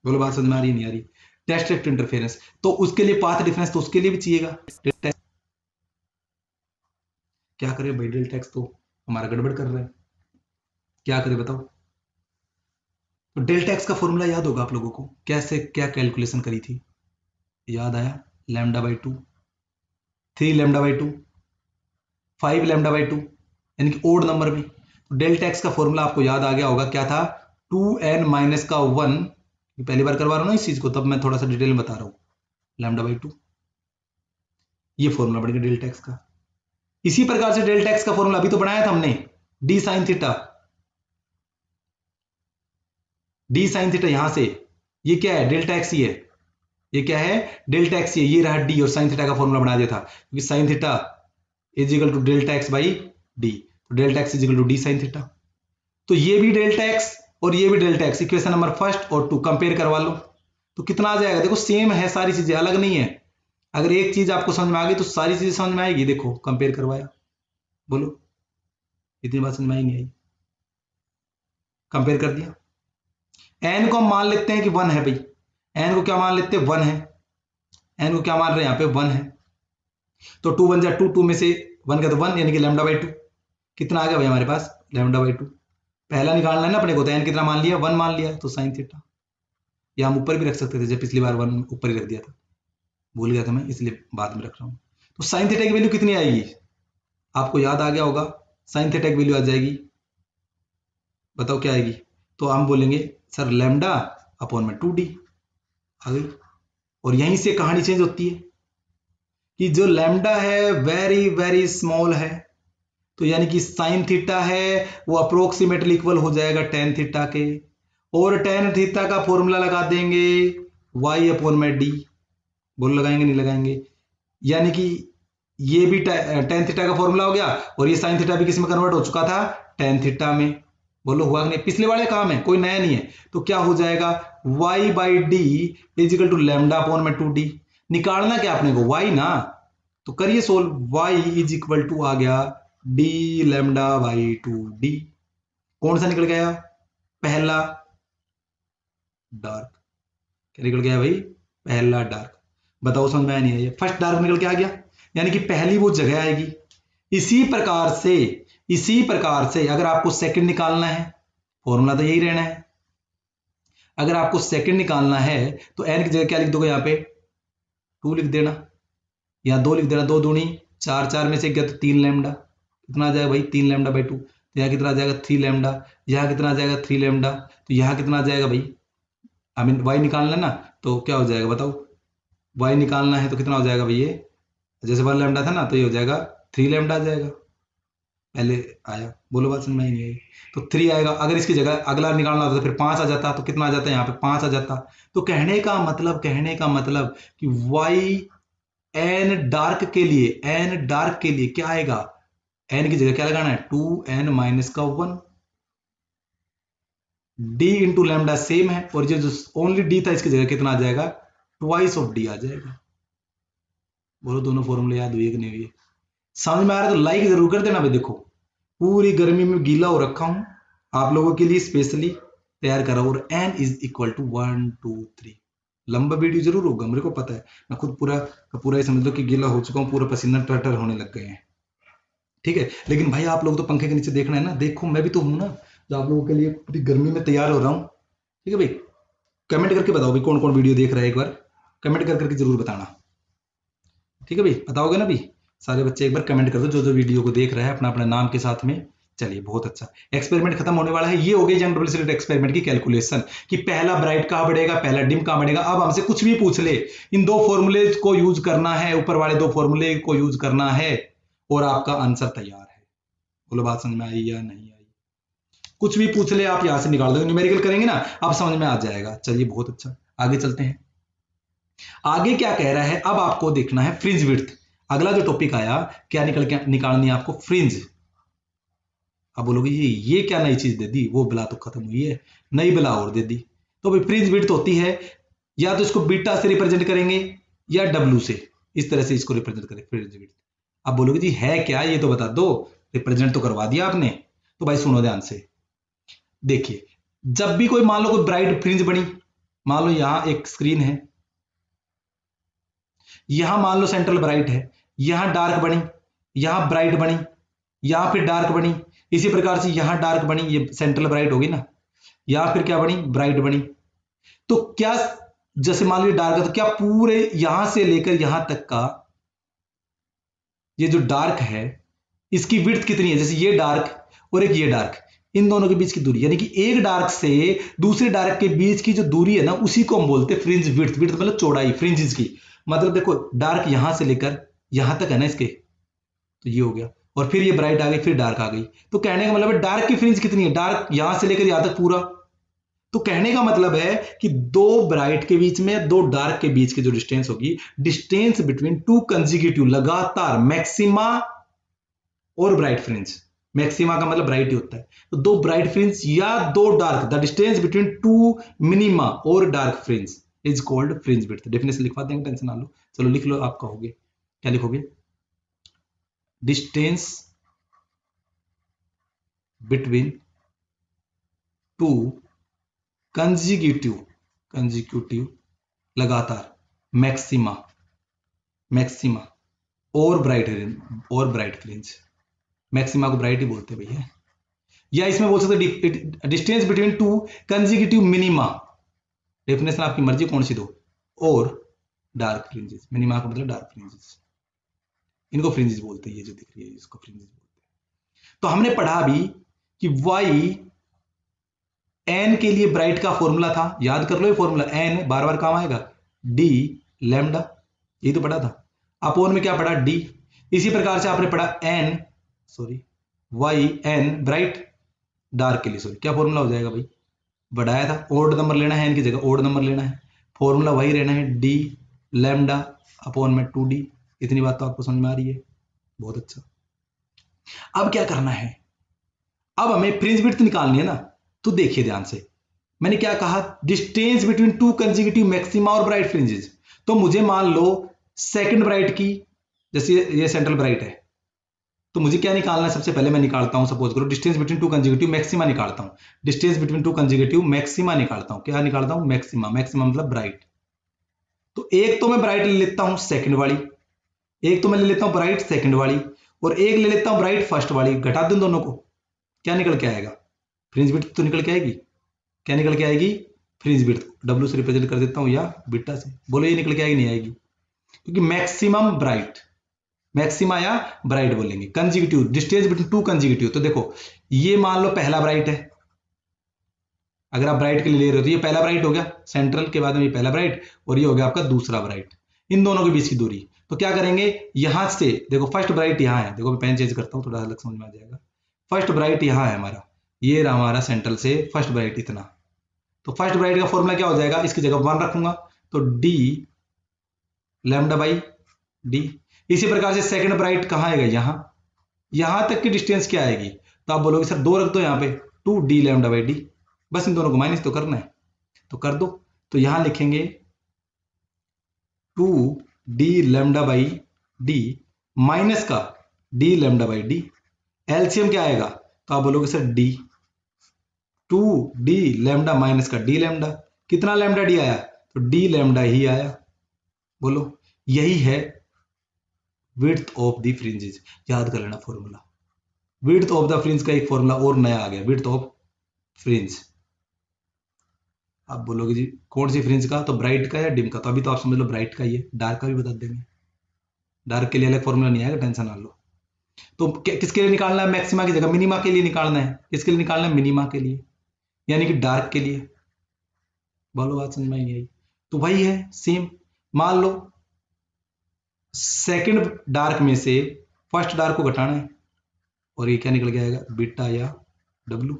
बोलो बात समझ में आ रही नहीं आ रही, डिस्ट्रक्टिव इंटरफेरेंस। तो उसके लिए पाथ डिफरेंस तो उसके लिए भी चाहिएगा। क्या करे भाई, डेल्टा एक्स तो हमारा गड़बड़ कर रहा है, क्या करे बताओ। तो डेल्टा एक्स का फॉर्मूला याद होगा आप लोगों को, कैसे क्या कैलकुलेशन करी थी, याद आया, lambda by 2, 3 lambda by 2, 5 lambda by 2, यानी कि ओड नंबर में। तो डेल्टा एक्स का फॉर्मूला आपको याद आ गया होगा, क्या था, 2n माइनस का 1, पहली बार करवा रहा हूं ना इस चीज को, तब मैं थोड़ा सा डिटेल में बता रहा हूं, लैम्डा बाई 2, ये फॉर्मूला बन गया डेल्टा एक्स का। इसी प्रकार से डेल्टा एक्स का फॉर्मूला अभी तो बनाया था हमने, D sine theta, D sine theta यहां से, ये क्या है, डेल्टा एक्स ही है, ये क्या है, डेल्टा एक्स ही है, ये रहा डी, और साइन थीटा का फॉर्मूला बना दिया था, क्योंकि sine theta is equal to delta X by D, तो delta x is equal to D sine theta. तो ये भी डेल्टा एक्स और ये भी delta X, equation number first और 2 कंपेयर करवा लो, तो कितना आ जाएगा, देखो सेम है, सारी चीजें अलग नहीं है। अगर एक चीज आपको समझ में आ गई तो सारी चीजें समझ में आएगी, देखो कंपेयर करवाया, बोलो इतनी बात समझ में आई नहीं आई, कंपेयर कर दिया। एन को हम मान लेते हैं कि 1 है भाई, एन को क्या मान लेते हैं, 1 है, एन को क्या मान रहे हैं यहाँ पे, 1 है। तो 2 1 जा 2, 2 में से 1 का तो 1, यानी कि लैम्डा बाई 2, कितना आ गया भाई हमारे पास, लैम्डा बाई 2। पहला निकालना है ना अपने को, तो एन कितना मान लिया, 1 मान लिया, तो साइन थीटा, या हम ऊपर भी रख सकते थे, जब पिछली बार 1 ऊपर ही रख दिया था, भूल गया था मैं, इसलिए बाद में रख रहा हूं। तो साइन थीटा की वैल्यू कितनी आएगी, आपको याद आ गया होगा, साइन थीटा की वैल्यू आ जाएगी, बताओ क्या आएगी, तो हम बोलेंगे सर लैम्डा अपॉन में 2d आ गई। और यहीं से कहानी चेंज होती है कि जो लैम्डा है वेरी वेरी स्मॉल है, तो यानी कि साइन थीटा है वो अप्रोक्सीमेटली इक्वल हो जाएगा टेन थीटा के, और टेन थीटा का फॉर्मूला लगा देंगे y अपॉन में डी। बोलो लगाएंगे नहीं लगाएंगे? यानी कि ये भी टेन थीटा का फॉर्मूला हो गया और ये साइन थीटा भी किस में कन्वर्ट हो चुका था? टेन थीटा में। बोलो हुआ कि नहीं? पिछले वाले काम है, कोई नया नहीं है। तो क्या हो जाएगा? y by d is equal to lambda upon में 2d। निकालना क्या अपने को? y ना, तो करिए solve. y is equal to आ गया d लैम्डा बाई 2d। कौन सा निकल गया? पहला डार्क। क्या निकल गया भाई? पहला डार्क। बताओ समझ में आया नहीं है? ये फर्स्ट डार्क निकल के आ गया, यानी कि पहली वो जगह आएगी। इसी प्रकार से अगर आपको सेकंड निकालना है, फॉर्मूला तो यही रहना है। अगर आपको सेकंड निकालना है तो n की जगह क्या लिख दोगे? यहाँ पे 2 लिख देना, या 2 लिख देना। 2 दूनी 4, 4 में से गया तो 3 लैम्डा। कितना आ जाएगा भाई? 3 लैम्डा बाई 2। तो यहाँ कितना आ जाएगा? 3 लैम्डा। यहाँ कितना आ जाएगा? 3 लैम्डा। तो यहाँ कितना आ जाएगा भाई? आई मीन y निकालना है ना, तो क्या हो जाएगा बताओ? y निकालना है तो कितना हो जाएगा भाई? ये जैसे 1 लैम्डा था ना, तो ये हो जाएगा 3 लैम्डा आ जाएगा। पहले आया, बोलो बात समझ में नहीं आई? तो 3 आएगा। अगर इसकी जगह अगला निकालना होता तो फिर 5 आ जाता, तो कितना आ जाता है? यहाँ पे 5 आ जाता। तो कहने का मतलब कि y n डार्क के लिए क्या आएगा? n की जगह क्या लगाना है? 2n माइनस का 1। d इंटू लैम्डा सेम है, और जो ओनली d था इसकी जगह कितना आ जाएगा? ट्वाइस ऑफ d आ जाएगा। बोलो दोनों फॉर्मूले याद हुए कि नहीं हुए? समझ में आ रहा है तो लाइक जरूर कर देना भाई। देखो पूरी गर्मी में गीला हो रखा हूं आप लोगों के लिए, स्पेशली तैयार करा, और n इज इक्वल टू 1 2 3। लंबा वीडियो जरूर होगा, मेरे को पता है। मैं खुद पूरा समझ लो कि गीला हो चुका हूं, पूरा पसीना टटर होने लग गए हैं। ठीक है, लेकिन भाई आप लोग तो पंखे के नीचे देखना है ना। देखो मैं भी तो हूं ना, जो आप लोगों के लिए पूरी गर्मी में तैयार हो रहा हूं। ठीक है भाई, कमेंट करके बताओ भाई कौन कौन वीडियो देख रहा है, एक बार कमेंट करके जरूर बताना। ठीक है भाई, बताओगे ना भाई? सारे बच्चे एक बार कमेंट कर दो, जो जो वीडियो को देख रहा है अपना अपना नाम के साथ में। चलिए बहुत अच्छा, एक्सपेरिमेंट खत्म होने वाला है। ये हो गई यंग डबल स्लिट एक्सपेरिमेंट की कैलकुलेशन कि पहला ब्राइट कहां बढ़ेगा, पहला डिम कहां बढ़ेगा। अब हमसे कुछ भी पूछ ले, इन दो फॉर्मूले को यूज करना है, ऊपर वाले दो फॉर्मूले को यूज करना है, और आपका आंसर तैयार है। बोलो बात समझ में आई या नहीं आई? कुछ भी पूछ ले आप यहां से निकाल दो, न्यूमेरिकल करेंगे ना, आप समझ में आ जाएगा। चलिए बहुत अच्छा, आगे चलते हैं। आगे क्या कह रहा है? अब आपको देखना है फ्रिंज विड्थ। अगला जो टॉपिक आया, क्या निकालनी है आपको? फ्रिंज। अब बोलोगे ये क्या नई चीज दे दी? वो बला तो खत्म हुई है, नई बला और दे दी। तो भाई फ्रिंज विड्थ होती है, या तो इसको बीटा से रिप्रेजेंट करेंगे या डब्ल्यू से, इस तरह से इसको रिप्रेजेंट करें फ्रिंज विड्थ। अब बोलोगे जी है क्या, ये तो बता दो, रिप्रेजेंट तो करवा दिया आपने। तो भाई सुनो ध्यान से, देखिए जब भी कोई मान लो कोई ब्राइट फ्रिंज बनी, मान लो यहां एक स्क्रीन है, यहां मान लो सेंट्रल ब्राइट है, यहां डार्क बनी, यहां ब्राइट बनी, यहां फिर डार्क बनी, इसी प्रकार से यहां डार्क बनी, ये सेंट्रल ब्राइट होगी ना, यहां फिर क्या बनी? ब्राइट बनी। तो क्या, जैसे मान लो डार्क है, तो क्या पूरे यहां से लेकर यहां तक का ये जो डार्क है, इसकी विड्थ कितनी है? जैसे ये डार्क और एक ये डार्क, इन दोनों के बीच की दूरी, यानी कि एक डार्क से दूसरे डार्क के बीच की जो दूरी है ना, उसी को हम बोलते हैं फ्रिंज विड्थ। विड्थ मतलब चौड़ाई, फ्रिंजेस की। मतलब देखो डार्क यहां से लेकर यहां तक है ना इसके, तो ये हो गया, और फिर ये ब्राइट आ गई, फिर डार्क आ गई। तो कहने का मतलब है डार्क की फ्रिंज कितनी है? डार्क यहां से लेकर यहां तक पूरा। तो कहने का मतलब है कि दो ब्राइट के बीच में, दो डार्क के बीच की जो डिस्टेंस होगी, डिस्टेंस बिटवीन टू कंजिक्यूटिव, लगातार मैक्सिमा और ब्राइट फ्रिंज। मैक्सिमा का मतलब ब्राइट ही होता है। तो दो ब्राइट फ्रिंज या दो dark, the distance between two minima और dark fringe is called fringe width. Definition लिखवा देंगे, टेंशन ना लो। चलो लिख लो, आप कहोगे क्या लिखोगे? डिस्टेंस बिटवीन टू कंजिक्यूटिव लगातार मैक्सिमा और ब्राइट फ्रिंज। मैक्सिमा को ब्राइट ही बोलते हैं भैया, या इसमें बोल सकते distance between to consecutive minima. Definition आपकी मर्जी कौन सी दो, और डार्क फ्रिंजेस। मिनिमा का मतलब डार्क फ्रिंजेस, इनको फ्रिंजेस बोलते हैं। ये जो दिख रही है इसको फ्रिंजेस बोलते हैं। तो हमने पढ़ा भी कि y n के लिए ब्राइट का फॉर्मूला था, याद कर लो ये फॉर्मूला, n बार बार काम आएगा, d लैम्डा, ये तो पढ़ा था। अपोन में क्या पढ़ा, डी। इसी प्रकार से आपने पढ़ा n, sorry y n bright dark के लिए, सॉरी क्या फॉर्मूला हो जाएगा भाई, बढ़ाया था, ओड नंबर लेना है, इनकी जगह ओड नंबर लेना है, फॉर्मूला वही रहना है, डी लैम्डा अपॉन में 2d। इतनी बात तो आपको समझ में आ रही है, बहुत अच्छा। अब क्या करना है, अब हमें फ्रिंज विड्थ निकालनी है ना, तो देखिए ध्यान से, मैंने क्या कहा, distance between to consecutive maxima और ब्राइट फ्रिंजेस। तो मुझे मान लो सेकंड ब्राइट की, जैसे ये सेंट्रल ब्राइट है, तो मुझे क्या निकालना है, सबसे पहले मैं निकालता हूं, सपोज करो distance between to consecutive maxima निकालता हूं, distance between to consecutive maxima निकालता हूं, क्या निकालता हूं, मैक्सिमा, मैक्सिमा मतलब ब्राइट। तो एक तो मैं ब्राइट ले लेता हूं सेकंड वाली, एक तो मैं ले लेता हूं ब्राइट सेकंड वाली, और एक ले लेता हूं ब्राइट फर्स्ट वाली, घटा दूं दोनों को, क्या निकल के आएगा, फ्रिंज विड्थ तो निकल के आएगी, क्या निकल के आएगी, फ्रिंज विड्थ, डब्ल्यू से रिप्रेजेंट कर देता हूं या बीटा से, बोलो ये निकल के आएगी नहीं आएगी, क्योंकि मैक्सिमम ब्राइट, मैक्सिमा या ब्राइट बोलेंगे, consecutive distance between to consecutive. तो देखो ये मान लो पहला ब्राइट है, अगर आप ब्राइट के लिए ले रहे हो तो ये पहला ब्राइट हो गया सेंट्रल के बाद में, ये पहला ब्राइट, और ये हो गया आपका दूसरा ब्राइट, इन दोनों के बीच की दूरी। तो क्या करेंगे, यहां से देखो फर्स्ट ब्राइट यहां है, देखो मैं पेन चेंज करता हूं थोड़ा अलग समझ में आ जाएगा, फर्स्ट ब्राइट यहां है हमारा, ये रहा हमारा सेंट्रल से फर्स्ट ब्राइट इतना, तो फर्स्ट ब्राइट का फॉर्मूला क्या हो जाएगा, इसकी जगह 1 रखूंगा, तो डी लैम्डा बाई डी। इसी प्रकार से सेकंड ब्राइट कहां आएगा, यहां तक की डिस्टेंस क्या आएगी, तो आप बोलोगे सर 2 रख दो यहाँ पे, 2d लैम्डा बाई डी, बस इन दोनों को माइनस तो करना है, तो कर दो। तो यहां लिखेंगे 2d lambda by D minus का d lambda by D, LCM क्या आएगा, तो आप बोलोगे sir d, 2d lambda minus का d लैम्डा, कितना लैम्डा डी आया, तो d लैम्डा ही आया, बोलो यही है विड्थ ऑफ द फ्रिंजेस, याद कर लेना formula, width of the fringe का एक फॉर्मूला और नया आ गया, विड्थ ऑफ फ्रिंज। आप बोलोगे जी कौन सी फ्रिंज का, तो ब्राइट का या डिम का, तो अभी तो आप समझ लो ब्राइट का ही है, डार्क का भी बता देंगे, डार्क के लिए अलग फॉर्मूला नहीं आएगा, टेंशन ना लो। तो किसके लिए निकालना है, मैक्सिमा की जगह मिनिमा के लिए निकालना है, किसके लिए निकालना है, मिनिमा के लिए, यानी कि डार्क के लिए, बोलो बात समझ में नहीं आई, तो वही है सेम, मान लो सेकंड डार्क में से फर्स्ट डार्क को घटाना है, और ये क्या निकल के आएगा, बीटा या डब्ल्यू।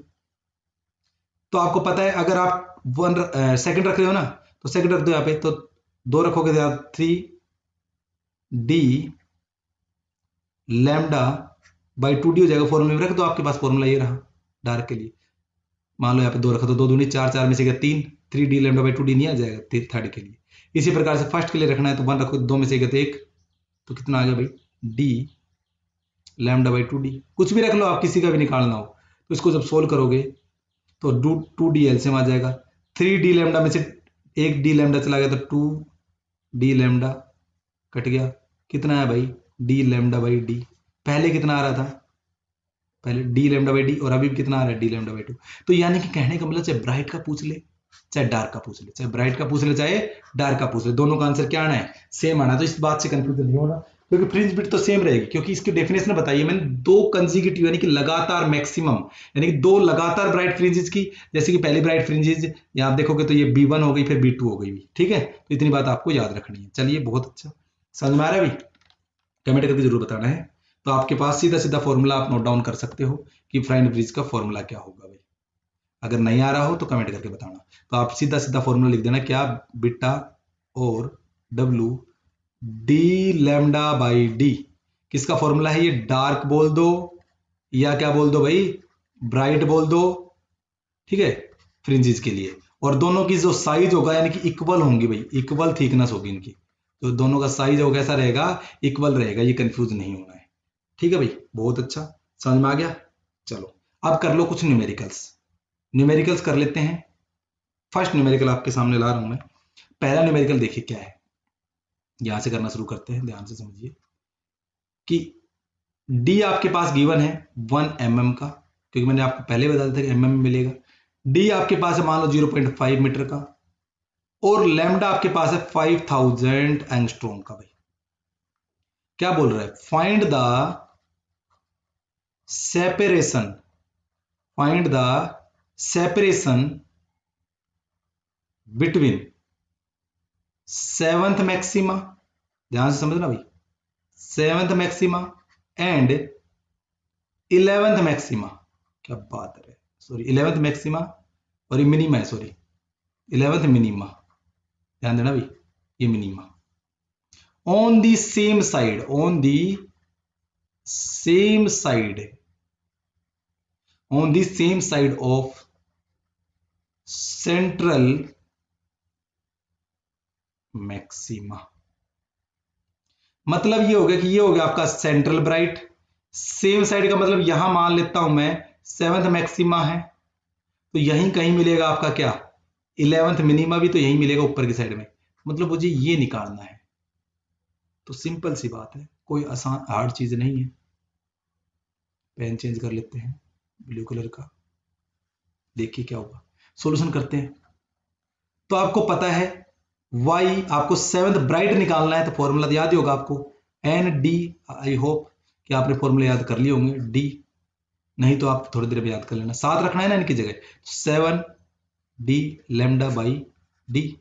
तो आपको पता है अगर आप सेकंड रख रहे हो ना, तो सेकंड रख दो यहाँ पे, तो 2 रखोगे तो 3d लैम्डा बाई 2d हो जाएगा, फॉर्मूला में रख दो, आपके पास फॉर्मूला ये रहा डार्क के लिए, मान लो यहाँ पे 2 रखा तो 2 दूनी 4, 4 में से गया 3, 3d लैम्डा बाई 2d नहीं आ जाएगा थर्ड के लिए। इसी प्रकार से फर्स्ट के लिए रखना है तो 1 रखो, 2 में से गया तो 1, तो कितना आ गया भाई, d लैम्डा बाई 2d, कुछ भी रख लो आप, किसी का भी निकालना हो, तो इसको जब सोल्व करोगे तो 2d एलसीएम आ जाएगा, 3d लैम्डा में से 1d लैम्डा चला गया, तो 2d लैम्डा कट गया, कितना है भाई, d लैम्डा बाई डी, पहले कितना आ रहा था, पहले d लैम्डा बाई डी, और अभी भी कितना आ रहा है, d लैम्डा बाई 2। तो यानी कि कहने का मतलब चाहे ब्राइट का पूछ ले, चाहे डार्क का पूछ ले, चाहे ब्राइट का पूछ ले, चाहे डार्क का पूछ ले, दोनों का आंसर क्या आना है, सेम आना है। तो इस बात से कंफ्यूजन नहीं होना, क्योंकि फ्रिंज बिट तो सेम रहेगी, क्योंकि इसकी डेफिनेशन बताइए मैंने, 2 कंसेक्यूटिव यानी कि लगातार मैक्सिमम, यानी कि 2 लगातार ब्राइट फ्रिंजेस की, जैसे कि पहली ब्राइट फ्रिंजेस यहाँ आप देखोगे तो ये B1 हो गई, फिर B2 हो गई, ठीक है, तो इतनी बात आपको याद रखनी है। चलिए बहुत अच्छा, समझ में आ रहा है, अभी कमेंट करके जरूर बताना है। तो आपके पास सीधा सीधा फॉर्मूला आप नोट डाउन कर सकते हो कि फ्राइन ब्रिज का फॉर्मूला क्या होगा भाई, अगर नहीं आ रहा हो तो कमेंट करके बताना। तो आप सीधा सीधा फॉर्मूला लिख देना, क्या, बीटा और W D lambda by D, किसका फॉर्मूला है, ये डार्क बोल दो या क्या बोल दो भाई, ब्राइट बोल दो, ठीक है, फ्रिंजेस के लिए, और दोनों की जो साइज होगा यानी कि इक्वल होंगी भाई, इक्वल थिकनेस होगी इनकी, तो दोनों का साइज होगा कैसा रहेगा, इक्वल रहेगा, ये कंफ्यूज नहीं होना है, ठीक है भाई, बहुत अच्छा, समझ में आ गया। चलो अब कर लो कुछ न्यूमेरिकल्स, न्यूमेरिकल्स कर लेते हैं। फर्स्ट न्यूमेरिकल आपके सामने ला रहा हूं मैं, पहला न्यूमेरिकल देखिए क्या है, यहां से करना शुरू करते हैं, ध्यान से समझिए कि डी आपके पास गिवन है 1 mm का, क्योंकि मैंने आपको पहले बता दिया था कि mm में मिलेगा, डी आपके पास है मान लो 0.5 मीटर का, और लैम्डा आपके पास है 5000 एंगस्ट्रॉम का। भाई क्या बोल रहा है, find the separation, find the separation between seventh maxima, ध्यान से समझना भाई, seventh maxima and 11th maxima, क्या बात है, सॉरी 11th मैक्सिमा और ये मिनिमा है, सॉरी 11th मिनिमा, ध्यान देना भाई, ये minima on the same side, on the same side, on the same side of central maxima. मतलब ये हो गया कि ये हो गया आपका सेंट्रल ब्राइट, सेम साइड का मतलब यहां मान लेता हूं मैं सेवंथ मैक्सिमा है, तो यहीं कहीं मिलेगा आपका क्या 11th मिनिमा भी तो यहीं मिलेगा ऊपर की साइड में, मतलब मुझे ये निकालना है। तो सिंपल सी बात है, कोई आसान हार्ड चीज नहीं है। पेन चेंज कर लेते हैं ब्लू कलर का, देखिए क्या होगा, सॉल्यूशन करते हैं। तो आपको पता है y आपको सेवंथ ब्राइट निकालना है, तो फॉर्मूला याद ही होगा आपको एन डी, आई होप कि आपने फॉर्मूला याद कर लिए होंगे, डी नहीं तो आप थोड़ी देर में याद कर लेना, साथ रखना है ना इनकी जगह, 7 डी लैम्डा बाई डी।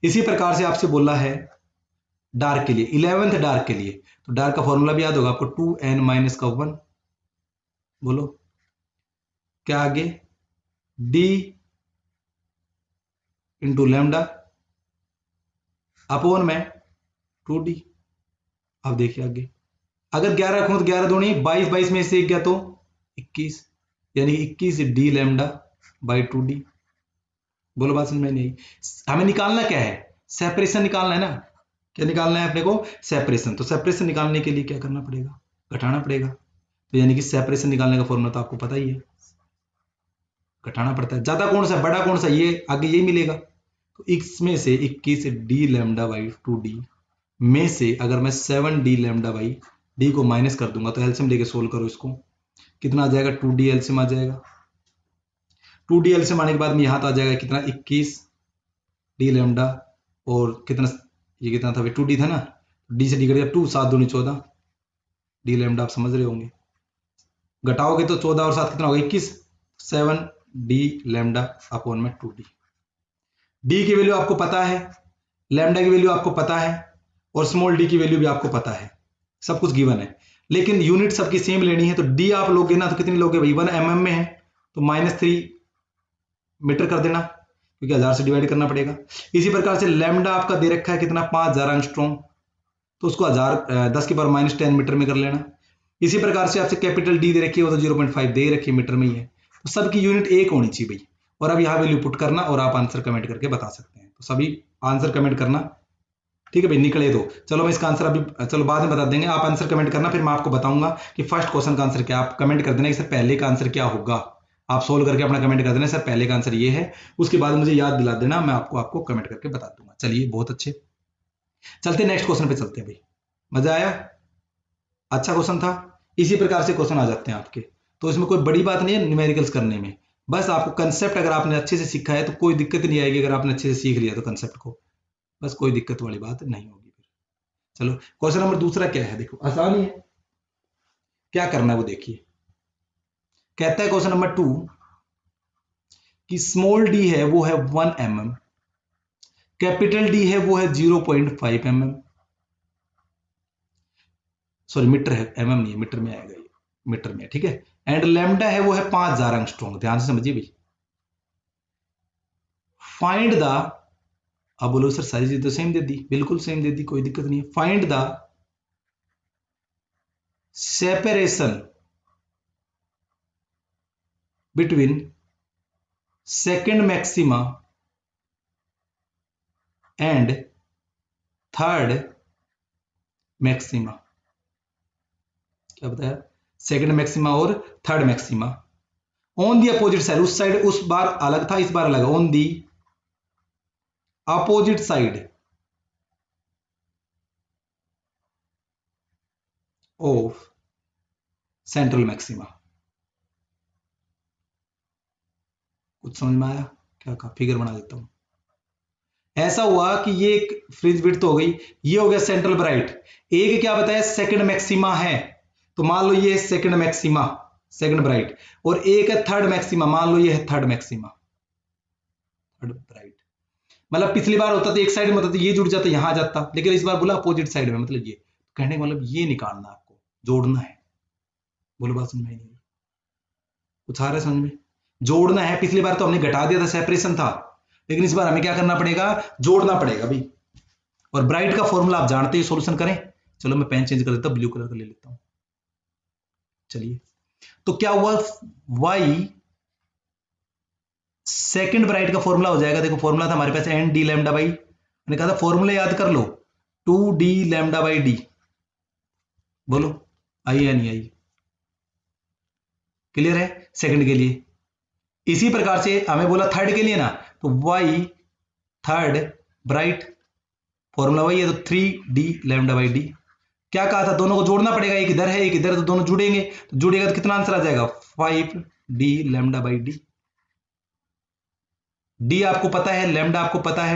इसी प्रकार से आपसे बोला है डार्क के लिए, 11th डार्क के लिए, तो डार्क का फॉर्मूला भी याद होगा आपको 2n माइनस का 1, बोलो क्या आगे, डी इंटू लैम्डा अपॉन में 2d। अब देखिए आगे, अगर 11 रखूं तो 11 दूनी 22, 22 में से 1 गया तो 21, यानी 21 डी लैम्डा बाई 2d। बोलो बात समझ में नहीं, हमें निकालना क्या है, सेपरेशन निकालना है ना, क्या निकालना है अपने को, सेपरेशन। तो सेपरेशन निकालने के लिए क्या करना पड़ेगा, घटाना पड़ेगा, तो यानी कि सेपरेशन निकालने का फॉर्मूला तो आपको पता ही है, घटाना पड़ता है, ज्यादा कौन सा बड़ा कौन सा, ये आगे यही मिलेगा। तो इसमें से 21 डी लैम्डा बाई 2d में से अगर मैं 7 डी लैम्डा बाई डी को माइनस कर दूंगा, तो एलसीएम लेके सोल्व करो इसको, कितना आ जाएगा 2d एलसीएम आ जाएगा, 2d एलसीएम आने के बाद में यहां तो आ जाएगा कितना 21 डी लैम्डा और कितना, ये कितना था भाई 2d था ना, डी से डी कट गया 2, 7 दूनी 14 डी लैम्डा, आप समझ रहे होंगे, घटाओगे तो 14 और 7 कितना होगा 21, 7 डी लैम्डा अपॉन में 2d। डी की वैल्यू आपको पता है, लैम्डा की वैल्यू आपको पता है और स्मॉल डी की वैल्यू भी आपको पता है, सब कुछ गिवन है, लेकिन यूनिट सबकी सेम लेनी है। तो डी आप लोगे ना तो कितनी लोगे भाई, 1 mm में है तो -3 मीटर कर देना, क्योंकि 1000 से डिवाइड करना पड़ेगा। इसी प्रकार से लैम्डा आपका दे रखा है कितना 5000 एंगस्ट्रॉम, तो उसको 10 की पावर -10 मीटर में कर लेना। इसी प्रकार से आपसे कैपिटल डी दे रखी है, वो तो 0.5 दे रखी है, मीटर में ही है, तो सबकी यूनिट एक होनी चाहिए भाई। और अब यहाँ वैल्यू पुट करना और आप आंसर कमेंट करके बता सकते हैं, तो सभी आंसर कमेंट करना, ठीक है भाई, निकले तो चलो मैं इसका आंसर अभी चलो बाद में बता देंगे, आप आंसर कमेंट करना, फिर मैं आपको बताऊंगा कि फर्स्ट क्वेश्चन का आंसर क्या, आप कमेंट कर देना कि सर पहले का आंसर क्या होगा, आप सोल्व करके अपना कमेंट कर देना सर पहले का आंसर ये है, उसके बाद मुझे याद दिला देना, मैं आपको कमेंट करके बता दूंगा। चलिए बहुत अच्छे, चलते नेक्स्ट क्वेश्चन पे चलते हैं भाई, मजा आया, अच्छा क्वेश्चन था। इसी प्रकार से क्वेश्चन आ जाते हैं आपके, तो इसमें कोई बड़ी बात नहीं है न्यूमेरिकल्स करने में, बस आपको कंसेप्ट अगर आपने अच्छे से सीखा है तो कोई दिक्कत नहीं आएगी, अगर आपने अच्छे से सीख लिया तो कंसेप्ट को, बस कोई दिक्कत वाली बात नहीं होगी। चलो क्वेश्चन नंबर दूसरा क्या है, देखो आसान ही है, क्या करना है वो देखिए। कहता है क्वेश्चन नंबर 2 कि स्मॉल डी है वो है 1 mm, कैपिटल डी है वो है 0.5 mm, सॉरी मीटर है, mm नहीं है, मीटर में आएगा ये, मीटर में, ठीक है, एंड लैम्डा है वो है 5000 एंगस्ट्रॉम, ध्यान से समझिए भाई। फाइंड द, अब बोलो सर सारी चीज तो सेम दे दी, बिल्कुल सेम दे दी, कोई दिक्कत नहीं है। Find the separation between second maxima and third maxima, क्या बताया, सेकेंड मैक्सिमा और third maxima on the opposite side, उस साइड उस बार अलग था, इस बार अलग, on the opposite side of central maxima. कुछ समझ में आया, क्या कहा, फिगर बना देता हूं। ऐसा हुआ कि ये एक फ्रिंज विड्थ हो गई, ये हो गया सेंट्रल ब्राइट, एक क्या बताया सेकंड मैक्सिमा है, तो मान लो ये सेकंड मैक्सिमा, सेकंड ब्राइट, और एक है थर्ड मैक्सिमा, मान लो ये है थर्ड मैक्सिमा, थर्ड ब्राइट। मतलब पिछली बार होता तो एक साइड में होता तो ये जुड़ जाता, यहां आ जाता, लेकिन इस बार बोला अपोजिट साइड में, मतलब ये कहने का मतलब ये निकालना आपको, जोड़ना है। बोलो बात समझ में नहीं, कुछ आ रहा है समझ में? जोड़ना है। पिछली बार तो हमने घटा दिया था, सेपरेशन था, लेकिन इस बार हमें क्या करना पड़ेगा, जोड़ना पड़ेगा भाई। और ब्राइट का फॉर्मूला आप जानते हैं, सॉल्यूशन करें। चलो मैं पेन चेंज कर देता हूं, ब्लू कलर का ले लेता हूं। चलिए, तो क्या हुआ, y सेकंड ब्राइट का फॉर्मूला हो जाएगा। देखो फॉर्मूला था हमारे पास एन डी लैम्डा बाई, मैंने कहा था फॉर्मूला याद कर लो, 2d लैम्डा बाई डी। बोलो आई या नहीं आई? क्लियर है सेकंड के लिए। इसी प्रकार से हमें बोला थर्ड के लिए ना, तो y थर्ड ब्राइट, फॉर्मूला वही है, तो 3d लैम्डा बाई डी। क्या कहा था, दोनों को जोड़ना पड़ेगा, एक इधर है एक इधर है, तो दोनों जुड़ेंगे, तो जुड़ेगा तो कितना आंसर आ जाएगा, 5d lambda by D. D आपको पता है, लैम्डा आपको पता है,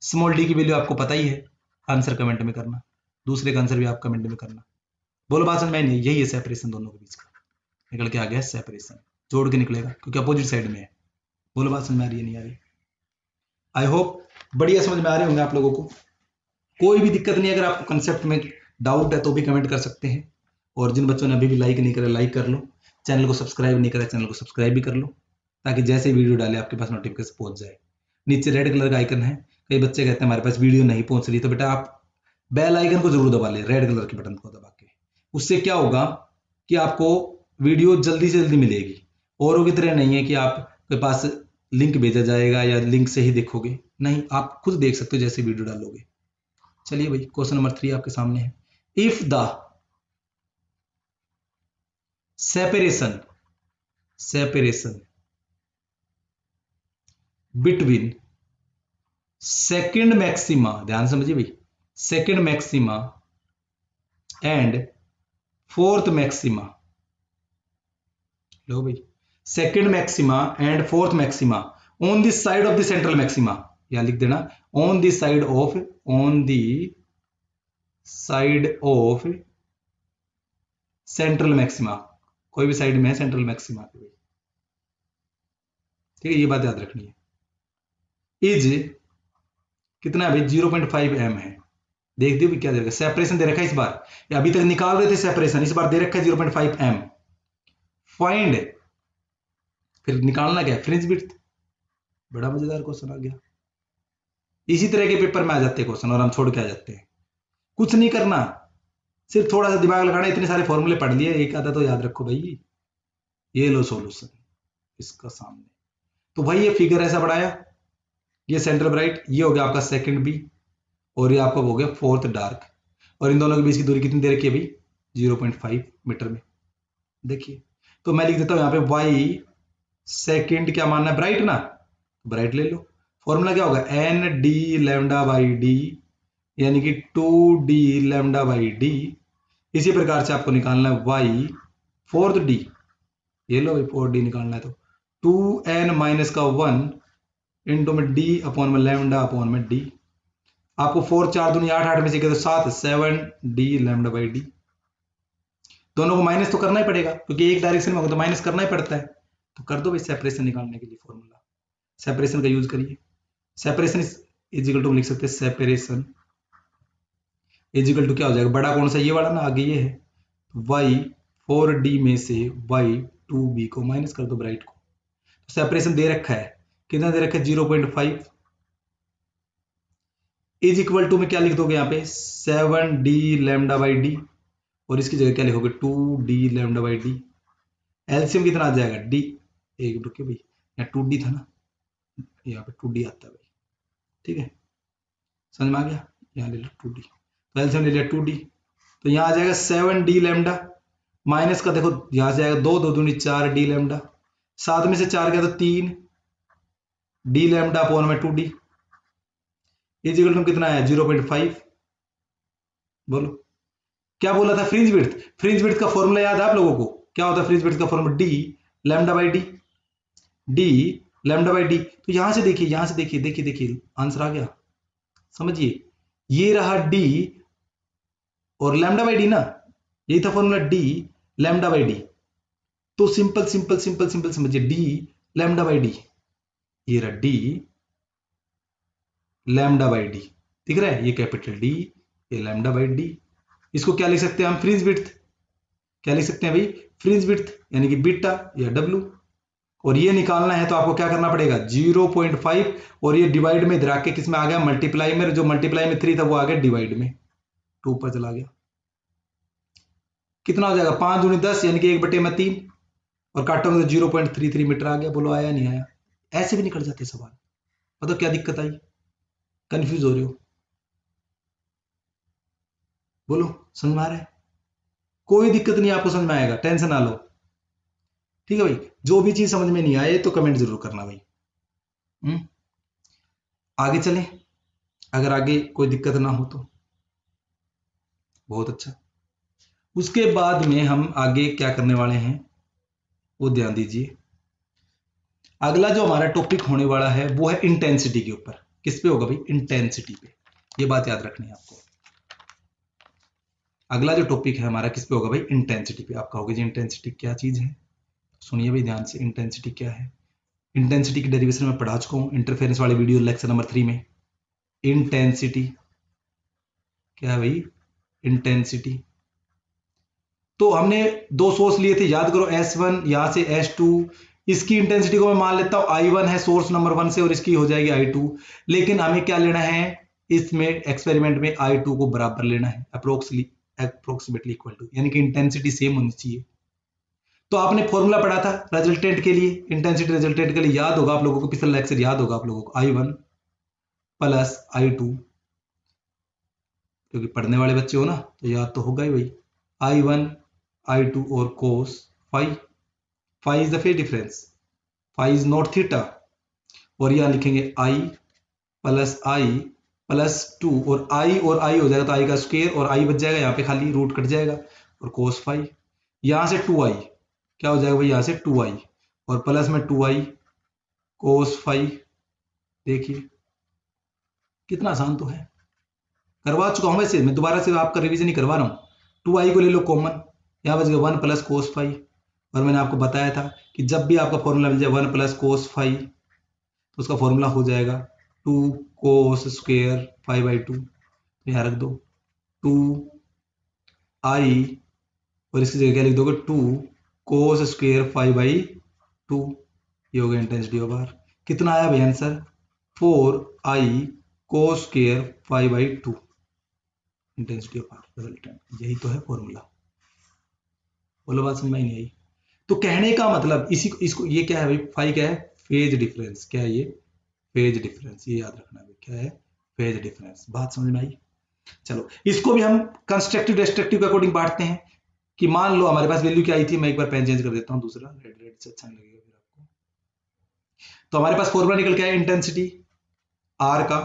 स्मॉल डी की वैल्यू आपको पता ही है। आंसर कमेंट में करना, दूसरे का आंसर भी आप कमेंट में करना। बोलो बात समझ में नहीं? यही है सेपरेशन दोनों के बीच का, निकल के आ गया सेपरेशन, जोड़ के निकलेगा क्योंकि अपोजिट साइड में है। बोलो बात समझ में आ रही है नहीं आ रही? आई होप बढ़िया समझ में आ रहे होंगे आप लोगों को। कोई भी दिक्कत नहीं, अगर आपको कंसेप्ट में डाउट है तो भी कमेंट कर सकते हैं। और जिन बच्चों ने अभी भी लाइक नहीं करा, लाइक कर लो। चैनल को सब्सक्राइब नहीं करा, चैनल को सब्सक्राइब भी कर लो, ताकि जैसे वीडियो डाले आपके पास नोटिफिकेशन पहुंच जाए। नीचे रेड कलर का आइकन है, कई बच्चे कहते हैं हमारे पास वीडियो नहीं पहुंच रही, तो बेटा आप बेल आइकन को जरूर दबा ले, रेड कलर के बटन को दबा के। उससे क्या होगा कि आपको वीडियो जल्दी से जल्दी मिलेगी। औरों की तरह नहीं है कि आपके पास लिंक भेजा जाएगा या लिंक से ही देखोगे, नहीं, आप खुद देख सकते हो जैसे वीडियो डालोगे। चलिए भाई, क्वेश्चन नंबर 3 आपके सामने है। If the separation between second maxima, ध्यान समझिए भाई, second maxima and fourth maxima, लो भाई, second maxima and fourth maxima on the side of the central maxima, या लिख देना on the side of central maxima, कोई भी साइड में है सेंट्रल मैक्सिमा, ठीक है, ये बात याद रखनी है। इज कितना है भाई, 0.5 एम है। देख दियो भी क्या दे रखा है, सेपरेशन दे रखा है इस बार, या अभी तक निकाल रहे थे सेपरेशन, इस बार दे रखा है 0.5 एम। फाइंड, फिर निकालना क्या है, फ्रिंज विड्थ। बड़ा मजेदार क्वेश्चन आ गया। इसी तरह के पेपर में आ जाते हैं क्वेश्चन और हम छोड़ के आ जाते हैं। कुछ नहीं करना, सिर्फ थोड़ा सा दिमाग लगाना, इतने सारे फॉर्मूले पढ़ लिए, एक आधा तो याद रखो भाई। ये लो सॉल्यूशन इसका सामने, तो भाई ये फिगर ऐसा बढ़ाया, ये सेंटर ब्राइट, ये हो गया आपका सेकंड बी, और ये आपका हो गया फोर्थ डार्क, और इन दोनों के बीच की दूरी कितनी दे रखी है भाई, 0.5 मीटर में। देखिए, तो मैं लिख देता हूं यहां पे y सेकंड क्या मानना है, ब्राइट ना, ब्राइट ले लो। फॉर्मूला क्या होगा, n d lambda by d, यानी कि 2d लैम्डा बाई डी। इसी प्रकार से आपको निकालना है y फोर्थ डी, ये लो भाई 4d निकालना है, तो 2n माइनस का 1 इंटू में d अपॉन में लैम्डा अपॉन में d। आपको 4 4 दूनी 8 8 में से तो 7 7d लैम्डा बाई डी। दोनों को माइनस तो करना ही पड़ेगा क्योंकि एक डायरेक्शन में होगा तो माइनस करना ही पड़ता है, तो कर दो भाई सेपरेशन निकालने के लिए फॉर्मूला, सेपरेशन का यूज करिए। सेपरेशन इज इक्वल टू लिख सकते हैं, सेपरेशन इज इक्वल टू क्या हो जाएगा, बड़ा कौन सा, ये वाला ना, आगे ये है, y 4d में से y 2b को माइनस कर दो ब्राइट को। तो सेपरेशन दे रखा है, कितना दे रखा है, 0.5 इज इक्वल टू में क्या लिख दोगे यहाँ पे, 7d लैम्डा बाई डी, और इसकी जगह क्या लिखोगे, 2d lambda by D. LCM कितना आ जाएगा, डी, एक रुके भाई, यहाँ 2d था ना, यहाँ पे 2d आता है भाई, ठीक है, समझ में आ गया, यहाँ ले लो 2d, तो एलसीएम ले लिया 2d, तो यहाँ आ जाएगा 7d लैम्डा, माइनस का देखो यहां से आएगा 2 2 दूनी 4d लैम्डा, 7 में से 4 गया तो 3d लैम्डा अपॉन में 2d, इज इक्वल टू कितना है, 0.5। बोलो क्या बोला था, फ्रिंज विड्थ, फ्रिंज विड्थ का फॉर्मूला याद है आप लोगों को, क्या होता है फ्रिंज विड्थ का formula, D lambda by D, D lambda by D. तो यहां से देखिए, यहां से देखिए, देखिए देखिए आंसर आ गया, समझिए, ये रहा डी और लैम्डा बाई डी ना, यही था formula, D lambda by D. तो सिंपल सिंपल सिंपल सिंपल समझिए, डी लैम्डा बाई डी, ये रहा डी लैम्डा बाई डी, दिख रहा है, ये कैपिटल डी, ये लैम्डा बाई डी। इसको क्या लिख सकते हैं हम, फ्रिंज विड्थ, क्या लिख सकते हैं भाई, फ्रिंज विड्थ यानी कि बीटा या डब्ल्यू। और ये निकालना है तो आपको क्या करना पड़ेगा, 0.5 और ये डिवाइड में इधर आके किस में आ गया, मल्टीप्लाई में, जो मल्टीप्लाई में 3 था वो आ गया डिवाइड में 2 पर चला गया। कितना हो जाएगा, 5 दूनी 10 यानी कि 1/3 और काटोगे तो 0.33 मीटर आ गया। बोलो आया नहीं आया, ऐसे भी निकल जाते सवाल। बताओ क्या दिक्कत आई, कंफ्यूज हो रहे हो, बोलो समझ में आ रहा है, कोई दिक्कत नहीं, आपको समझ में आएगा, टेंशन ना लो, ठीक है भाई। जो भी चीज समझ में नहीं आए तो कमेंट जरूर करना भाई। आगे चलें, अगर आगे कोई दिक्कत ना हो तो बहुत अच्छा। उसके बाद में हम आगे क्या करने वाले हैं वो ध्यान दीजिए। अगला जो हमारा टॉपिक होने वाला है वो है इंटेंसिटी के ऊपर। किस पे होगा भाई, इंटेंसिटी पे, ये बात याद रखनी है आपको। अगला जो टॉपिक है हमारा किस पे होगा भाई, इंटेंसिटी पे। आप कहोगे जी इंटेंसिटी क्या चीज है, सुनिए भाई ध्यान से, इंटेंसिटी क्या है। इंटेंसिटी की डेरिवेशन में पढ़ा चुका हूं इंटरफेरेंस वाले वीडियो लेक्चर नंबर 3 में। इंटेंसिटी क्या है भाई, इंटेंसिटी। तो हमने 2 सोर्स लिए थे, याद करो, S1 यहां से S2। इसकी इंटेंसिटी को मैं मान लेता हूं I1 है सोर्स नंबर 1 से और इसकी हो जाएगी I2। लेकिन हमें क्या लेना है इसमें, एक्सपेरिमेंट में I2 को बराबर लेना है, अप्रोक्सीमेटली इक्वल टू, यानी कि इंटेंसिटी सेम होनी चाहिए। तो आपने फॉर्मूला पढ़ा था रिजल्टेंट के लिए, इंटेंसिटी रिजल्टेंट के लिए याद होगा आप लोगों को, पिछला लेक्चर याद होगा आप लोगों को, I1 प्लस I2, क्योंकि पढ़ने वाले बच्चे हो ना तो याद तो होगा ही भाई। I1 I2 और cos phi, phi is the phase difference, phi is not theta. और यहां लिखेंगे I प्लस आई प्लस 2 और I हो जाएगा तो I का स्क्वायर और I बच जाएगा, यहाँ पे खाली रूट कट जाएगा, और cos फाई। यहां से 2I क्या हो जाएगा भाई, यहां से 2I और प्लस में 2I cos फाई। देखिए कितना आसान तो है, करवा चुका हूं वैसे, मैं दोबारा से आपका रिवीजन ही करवा रहा हूं। 2I को ले लो कॉमन, यहां बच गया 1 प्लस कोस फाई। और मैंने आपको बताया था कि जब भी आपका फॉर्मूला मिल जाए 1 प्लस कोस फाई तो उसका फॉर्मूला हो जाएगा 2 कोस स्क्वायर 5/2। यहां रख दो 2I और इसकी जगह क्या लिख दोगे, 2 कोस स्क्वायर 5/2। ये हो गया इंटेंसिटी ऑफ आर। कितना आया भाई answer, 4I cos square 5/2 intensity of are resultant. यही तो है फॉर्मूला। बोलो बात समझ में नहीं आई। तो कहने का मतलब इसी इसको, ये क्या है भाई, फाई क्या है, फेज डिफरेंस। क्या है ये, फेज डिफरेंस, ये याद रखना है क्या है, फेज डिफरेंस। बात समझ में आई। चलो इसको भी हम कंस्ट्रक्टिव डिस्ट्रक्टिव के अकॉर्डिंग बांटते हैं कि मान लो हमारे पास वैल्यू क्या आई थी, मैं एक बार पेन चेंज कर देता हूं, दूसरा रेड रेड से अच्छा नहीं लगेगा फिर आपको। तो हमारे पास फॉर्मूला निकल के आया इंटेंसिटी आर का,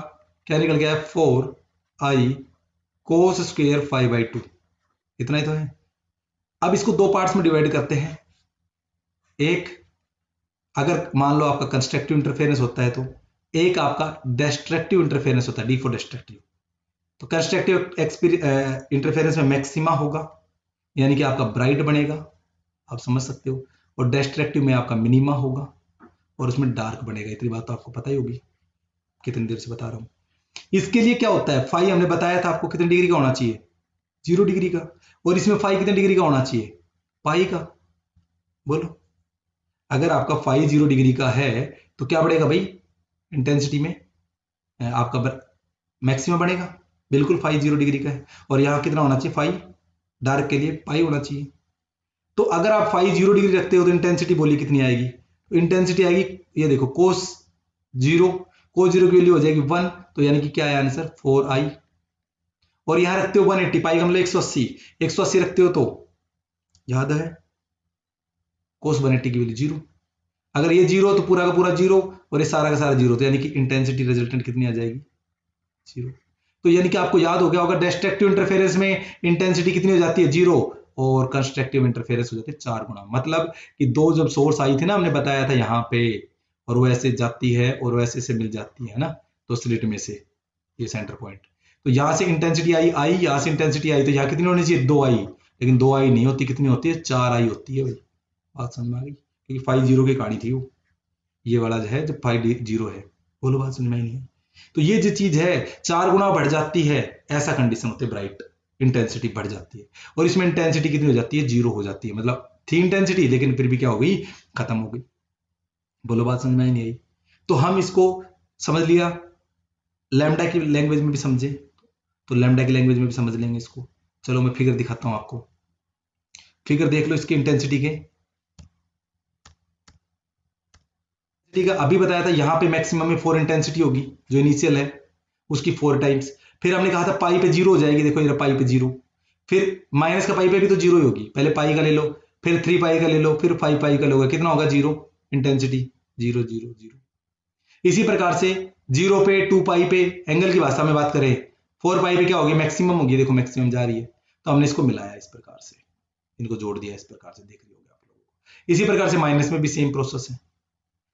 क्या निकल गया है, 4I कोस स्क्वायर 5/2। इतना ही तो है। अब इसको 2 पार्ट्स में डिवाइड करते हैं। एक, अगर मान लो आपका कंस्ट्रक्टिव इंटरफेरेंस होता है तो एक आपका डिस्ट्रक्टिव इंटरफेरेंस होता है, डी फॉर डिस्ट्रक्टिव। तो कंस्ट्रक्टिव इंटरफेरेंस में मैक्सिमा होगा, यानी कि आपका ब्राइट बनेगा, आप समझ सकते हो, और डिस्ट्रक्टिव में आपका मिनिमा होगा और उसमें डार्क बनेगा। इतनी बात तो आपको पता ही होगी, कितनी देर से बता रहा हूं। इसके लिए क्या होता है, फाई हमने बताया था आपको कितने डिग्री का होना चाहिए, 0 डिग्री का, और इसमें फाई कितने डिग्री का होना चाहिए, पाई का। बोलो अगर आपका फाई 0 डिग्री का है तो क्या बढ़ेगा भाई, इंटेंसिटी में आपका मैक्सिमम बढ़ेगा, बिल्कुल फाई 0 डिग्री का है। और यहां कितना होना चाहिए, फाई डार्क के लिए पाई होना चाहिए। तो अगर आप फाई 0 डिग्री रखते हो तो इंटेंसिटी बोली कितनी आएगी, तो इंटेंसिटी आएगी, ये देखो कोस 0, कोस 0 की वैल्यू हो जाएगी 1, तो यानी कि क्या है आंसर 4I। और यहां रखते हो 180, पाई का मतलब 180, 180 रखते हो तो याद है कोस 180 की वैल्यू 0। अगर ये 0 तो पूरा का पूरा 0 और ये सारा का सारा 0, तो यानी कि इंटेंसिटी रिजल्टेंट कितनी आ जाएगी, 0। तो यानी कि आपको याद हो गया होगा डिस्ट्रक्टिव इंटरफेरेंस में इंटेंसिटी कितनी हो जाती है, 0, और कंस्ट्रक्टिव इंटरफेरेंस हो जाती है 4 गुना। मतलब कि 2 जब सोर्स आई थी ना, हमने बताया था यहाँ पे, और वो ऐसे जाती है और वैसे से मिल जाती है ना, तो स्लिट में से ये सेंटर पॉइंट, तो यहां से इंटेंसिटी आई, यहां से इंटेंसिटी आई, तो यहाँ कितनी होनी चाहिए, 2I, लेकिन 2I नहीं होती, कितनी होती है, 4I होती है भाई। बात समझ में आ गई, क्योंकि 5 0 की कहानी थी वो, ये वाला जो है जब 5 0 है। बोलो बात समझ में नहीं है। तो ये जो चीज है 4 गुना बढ़ जाती है, ऐसा कंडीशन होते है, ब्राइट इंटेंसिटी बढ़ जाती है। और इसमें इंटेंसिटी कितनी हो जाती है, 0 हो जाती है, मतलब थी इंटेंसिटी लेकिन फिर भी क्या हो गई, खत्म हो गई। बोलो बात समझ में नहीं आई? तो हम इसको समझ लिया, लैम्डा की लैंग्वेज में भी समझे, तो लैम्डा की लैंग्वेज में भी समझ लेंगे इसको। चलो मैं फिगर दिखाता हूं आपको, फिगर देख लो इसकी इंटेंसिटी के। ठीक है, अभी बताया था यहां पे मैक्सिमम में 4 इंटेंसिटी होगी, जो इनिशियल है उसकी 4 टाइम्स। फिर हमने कहा था पाई पे 0 हो जाएगी, देखो ये पाई पे 0। फिर माइनस का पाई पे भी तो 0 ही होगी, पहले पाई का ले लो, फिर 3 पाई का ले लो, फिर 5 पाई का लोगे, कितना होगा 0 इंटेंसिटी, 0 0 0। इसी प्रकार से 0 पे 2 पाई पे एंगल की भाषा में बात करें, 4 पाई पे क्या होगी, मैक्सिमम होगी, देखो मैक्सिमम जा रही है, तो हमने इसको मिलाया इस प्रकार से, इनको जोड़ दिया इस प्रकार से, देख रही होगी आप लोगों को। इसी प्रकार से माइनस में भी सेम प्रोसेस है।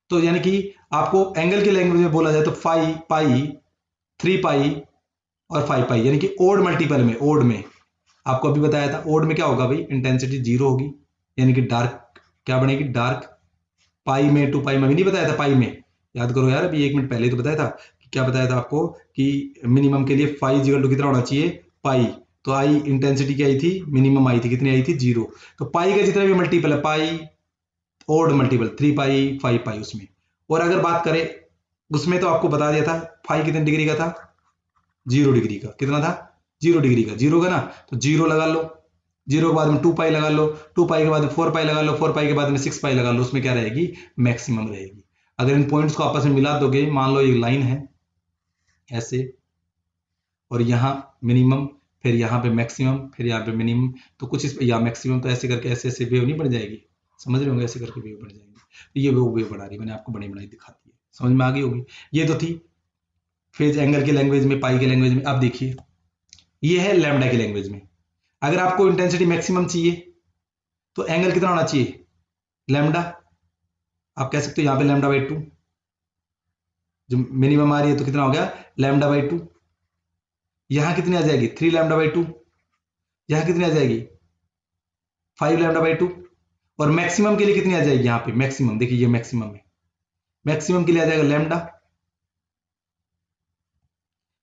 तो यानी कि आपको एंगल की लैंग्वेज में बोला जाए तो 5 पाई, 3 पाई और 5 पाई, यानी कि ओड मल्टीपल में, ओड में आपको अभी बताया था, ओड में क्या होगा भाई, इंटेंसिटी 0 होगी, यानी कि डार्क क्या बनेगी, डार्क। पाई में 2 पाई में भी नहीं बताया था, पाई में याद करो यार, अभी 1 मिनट पहले तो बताया था कि क्या बताया था आपको कि मिनिमम के लिए फाई इक्वल टू कितना होना चाहिए, पाई। तो आई इंटेंसिटी क्या आई थी, मिनिमम आई थी, कितनी आई थी, 0। तो पाई का जितना भी मल्टीपल है, पाई ओड मल्टीपल 3 पाई 5 पाई उसमें। और अगर बात करें उसमें तो आपको बता दिया था फाई कितने डिग्री का था, 0 डिग्री का, कितना था, 0 डिग्री का, 0 का ना, तो 0 लगा लो, 0 के बाद में 2 पाई लगा लो, 2 पाई के बाद में 4 पाई लगा लो, 4 पाई के बाद में 6 पाई लगा लो, उसमें क्या रहेगी, मैक्सिमम रहेगी। अगर इन पॉइंट्स को आपस में मिला दोगे, मान लो एक लाइन है ऐसे, और यहाँ मिनिमम, फिर यहाँ पे मैक्सिमम, फिर यहाँ पे मिनिमम, तो कुछ इस या मैक्सिमम, तो ऐसे करके ऐसे ऐसे वेव नहीं बन जाएगी, समझ रहे होंगे, ऐसे करके वेव बन जाएंगे। तो ये वेव बना रही है, मैंने आपको बनी बनाई दिखाती है, समझ में आ गई होगी। ये तो थी फेज एंगल की लैंग्वेज में, पाई की लैंग्वेज में। अब देखिए ये है लैम्डा की लैंग्वेज में, अगर आपको इंटेंसिटी मैक्सिमम चाहिए तो एंगल कितना होना चाहिए, लैम्डा। आप कह सकते हो यहाँ पे लैम्डा बाई 2, जो मिनिमम आ रही है तो कितना हो गया, लैम्डा बाई 2। यहां कितनी आ जाएगी, 3 लैम्डा बाई 2। यहां कितनी आ जाएगी, 5 लैम्डा बाई 2। और मैक्सिमम के लिए कितनी आ जाएगी, यहाँ पे मैक्सिमम देखिए, ये मैक्सिमम है, मैक्सिमम के लिए आ जाएगा लैम्डा,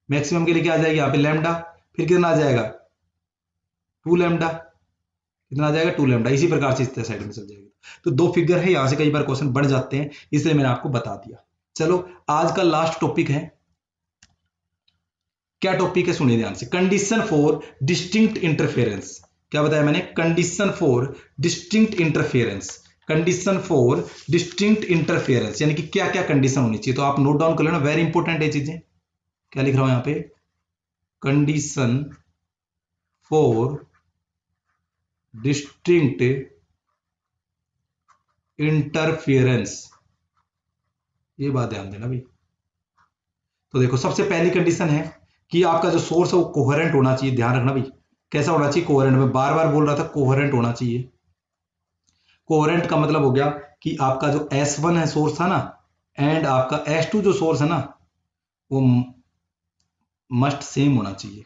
मैक्सिमम के लिए क्या आ जाएगी यहाँ पे, लैम्डा। फिर कितना आ जाएगा, 2 लैम्डा, कितना आ जाएगा, 2 लैम्डा। इसी प्रकार से इस साइड में चल जाएगी। तो 2 फिगर है, यहां से कई बार क्वेश्चन बढ़ जाते हैं, इसलिए मैंने आपको बता दिया। चलो आज का लास्ट टॉपिक है, क्या टॉपिक है सुनिए ध्यान से, कंडीशन फॉर डिस्टिंक्ट इंटरफेरेंस। क्या बताया मैंने, condition for distinct interference, condition for distinct interference, यानी कि क्या क्या कंडीशन होनी चाहिए। तो आप नोट डाउन कर लेना, वेरी इंपॉर्टेंट है चीजें। क्या लिख रहा हूं यहां पे, कंडीशन फॉर डिस्टिंक्ट इंटरफेरेंस, ये बात ध्यान देना भाई। तो देखो सबसे पहली कंडीशन है कि आपका जो सोर्स है वो कोहेरेंट होना चाहिए, ध्यान रखना भाई, कैसा होना चाहिए, कोहेरेंट। मैं बार बार बोल रहा था कोहेरेंट होना चाहिए। कोहेरेंट का मतलब हो गया कि आपका जो S1 है सोर्स था ना, एंड आपका S2 जो सोर्स है ना, वो मस्ट सेम होना चाहिए।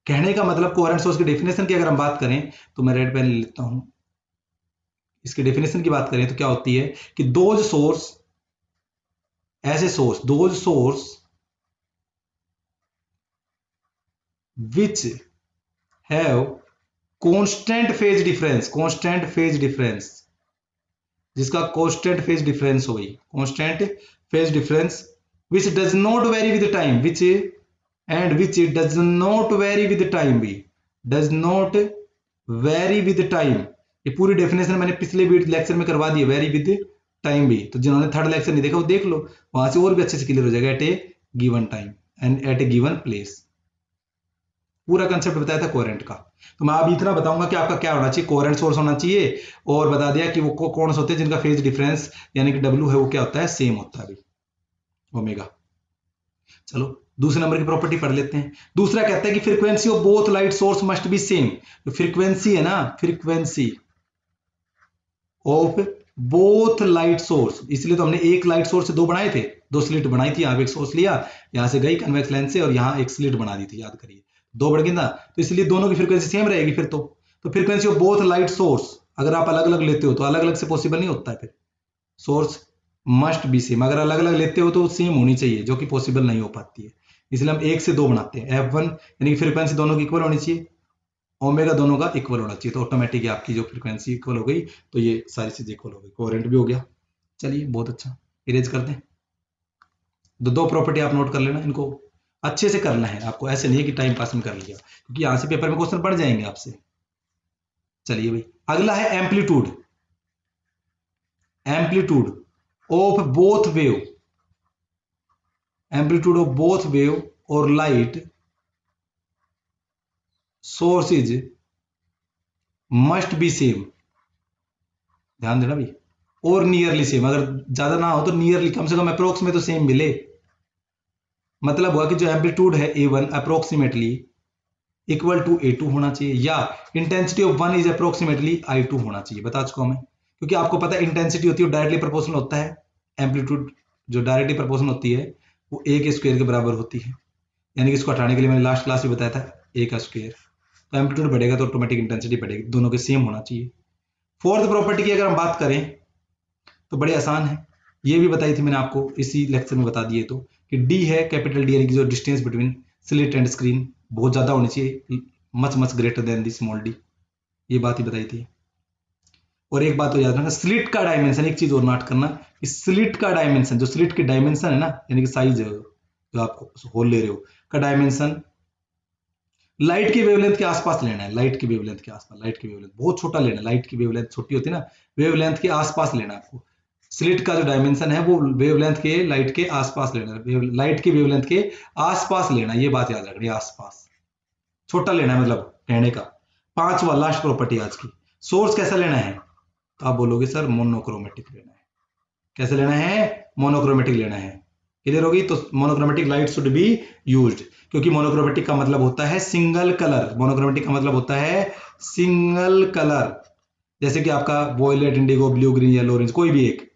कहने का मतलब कोहेरेंट सोर्स की डेफिनेशन की अगर हम बात करें, तो मैं रेड पेन ले लेता हूं, इसकी डेफिनेशन की बात करें तो क्या होती है कि दोज सोर्स, ऐसे source, those source which have constant phase difference, constant phase difference, जिसका कांस्टेंट फेज डिफरेंस हो गई, constant phase difference which does not vary with time, which and which does not vary with time, भी does not vary with time. ये पूरी definition मैंने पिछले lecture में करवा दी है, वेरी विद टाइम भी, तो जिन्होंने थर्ड लेक्चर नहीं देखा वो देख लो, वहां से और भी अच्छे से क्लियर हो जाएगा, at a given time and at a given place. पूरा कंसेप्ट बताया था कोहेरेंट का। तो मैं अब इतना बताऊंगा कि आपका क्या होना चाहिए, कोहेरेंट सोर्स होना चाहिए, और बता दिया कि वो कौन से होते हैं जिनका फेज डिफरेंस यानी कि डब्ल्यू है वो क्या होता है, सेम होता है भाई, ओमेगा। चलो दूसरे नंबर की प्रॉपर्टी पढ़ लेते हैं। दूसरा कहता है कि frequency of both light source must be same. तो फ्रीक्वेंसी है ना, frequency of both light source, इसलिए तो हमने एक लाइट सोर्स से दो बनाए थे, दो स्लिट बनाई थी, यहां पे एक सोर्स लिया, यहां से गई कन्वेक्स लेंस से, और यहां एक स्लिट बना दी थी, याद करिए, दो बढ़ गई ना, तो इसलिए दोनों की फ्रीक्वेंसी सेम रहेगी फिर तो frequency of both light source, अगर आप अलग अलग लेते हो तो अलग अलग से पॉसिबल नहीं होता है, फिर सोर्स मस्ट बी सेम। अगर अलग अलग लेते हो तो सेम होनी चाहिए, जो कि पॉसिबल नहीं हो पाती है, इसलिए हम 1 से 2 बनाते हैं। F1 यानी कि फ्रीक्वेंसी दोनों की इक्वल होनी चाहिए, ओमेगा दोनों का इक्वल होना चाहिए, तो ऑटोमेटिक आपकी जो फ्रीक्वेंसी इक्वल हो गई, तो ये सारी चीजें इक्वल हो गई, कोहेरेंट भी हो गया। चलिए बहुत अच्छा, इरेज कर दें। दो प्रॉपर्टी आप नोट कर लेना, इनको अच्छे से करना है आपको, ऐसे नहीं है कि टाइम पास में कर लिया, क्योंकि यहां से पेपर में क्वेश्चन पड़ जाएंगे आपसे। चलिए भाई, अगला है amplitude. Amplitude of both wave, amplitude of both wave और light sources must be same. ध्यान देना भाई, और नियरली सेम, अगर ज्यादा ना हो तो नियरली, कम से कम अप्रोक्स में तो सेम मिले। मतलब हुआ कि जो एम्पलीट्यूड है A1 approximately equal to A2 होना चाहिए, या intensity of 1 is approximately I2 होना चाहिए। बता चुका हूं मैं, क्योंकि आपको पता है इंटेंसिटी होती है डायरेक्टली प्रोपोर्शनल होता है, एम्पलीट्यूड जो डायरेक्टली प्रोपोर्शनल होती है वो A के स्क्वायर के बराबर होती है, यानी कि इसको हटाने के लिए मैंने लास्ट क्लास में बताया था A का स्क्वायर। तो एम्पलीट्यूड बढ़ेगा तो ऑटोमेटिक इंटेंसिटी बढ़ेगी, दोनों के सेम होना चाहिए। फोर्थ प्रॉपर्टी की अगर हम बात करें तो बड़े आसान है, ये भी बताई थी मैंने आपको, इसी लेक्चर में बता दिए, तो कि डी है कैपिटल डी, यानी कि जो distance between slit and screen बहुत ज्यादा होनी चाहिए, much much greater than the small D, ये बात ही बताई थी। और एक बात तो याद रखना, स्लिट का डायमेंशन, एक चीज और नोट करना, कि स्लिट का डायमेंशन, जो स्लिट की डायमेंशन है ना, यानी कि साइज है जो आप होल ले रहे हो का डायमेंशन, लाइट की वेवलेंथ के आसपास लेना है, लाइट की वेवलेंथ के आसपास, लाइट की वेवलेंथ बहुत छोटा लेना है, लाइट की वेवलेंथ छोटी होती है ना, वेवलेंथ के आसपास लेना है आपको। स्लिट का जो डायमेंशन है वो वेवलेंथ के लाइट के आसपास लेना है, लाइट की वेवलेंथ के आसपास लेना है, ये बात याद रखनी है, आसपास छोटा लेना है, मतलब कहने का। पांचवा लास्ट प्रॉपर्टी आज की, सोर्स कैसा लेना है, तो आप बोलोगे सर मोनोक्रोमेटिक लेना है। कैसे लेना है, मोनोक्रोमेटिक लेना है। क्लियर होगी, तो monochromatic light should be used, क्योंकि मोनोक्रोमेटिक का मतलब होता है सिंगल कलर, मोनोक्रोमेटिक का मतलब होता है सिंगल कलर, जैसे कि आपका violet, indigo, blue, green, yellow, orange, कोई भी एक।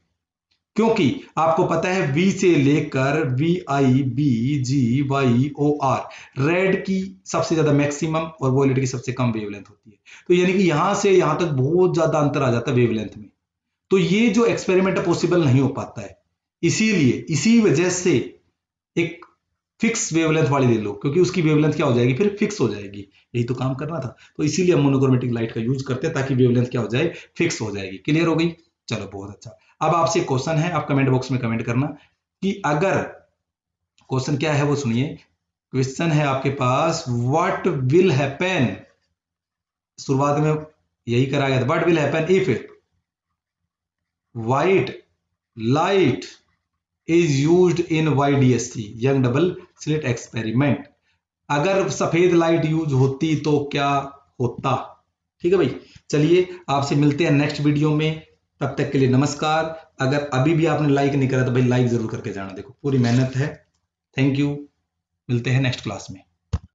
क्योंकि आपको पता है वी से लेकर VI, BG, YO, R, red की सबसे ज्यादा मैक्सिमम और वॉयलेट की सबसे कम वेवलेंथ होती है, तो यानी कि यहां से यहां तक बहुत ज्यादा अंतर आ जाता है वेवलेंथ में, तो ये जो एक्सपेरिमेंट पॉसिबल नहीं हो पाता है, इसीलिए इसी वजह से एक फिक्स वेवलेंथ वाली ले लो, क्योंकि उसकी वेवलेंथ क्या हो जाएगी, फिर फिक्स हो जाएगी। यही तो काम करना था, तो इसीलिए हम मोनोक्रोमेटिक लाइट का यूज करते हैं, ताकि वेवलेंथ क्या हो जाए, फिक्स हो जाएगी। क्लियर हो गई, चलो बहुत अच्छा। अब आपसे क्वेश्चन है, आप कमेंट बॉक्स में कमेंट करना कि अगर क्वेश्चन क्या है वो सुनिए। क्वेश्चन है आपके पास, व्हाट विल हैपन, शुरुआत में यही करा गया था, what will happen if white light is used in YDST, young double slit experiment. अगर सफेद लाइट यूज होती तो क्या होता। ठीक है भाई, चलिए आपसे मिलते हैं नेक्स्ट वीडियो में, तब तक के लिए नमस्कार। अगर अभी भी आपने लाइक नहीं करा तो भाई लाइक जरूर करके जाना, देखो पूरी मेहनत है। थैंक यू, मिलते हैं नेक्स्ट क्लास में।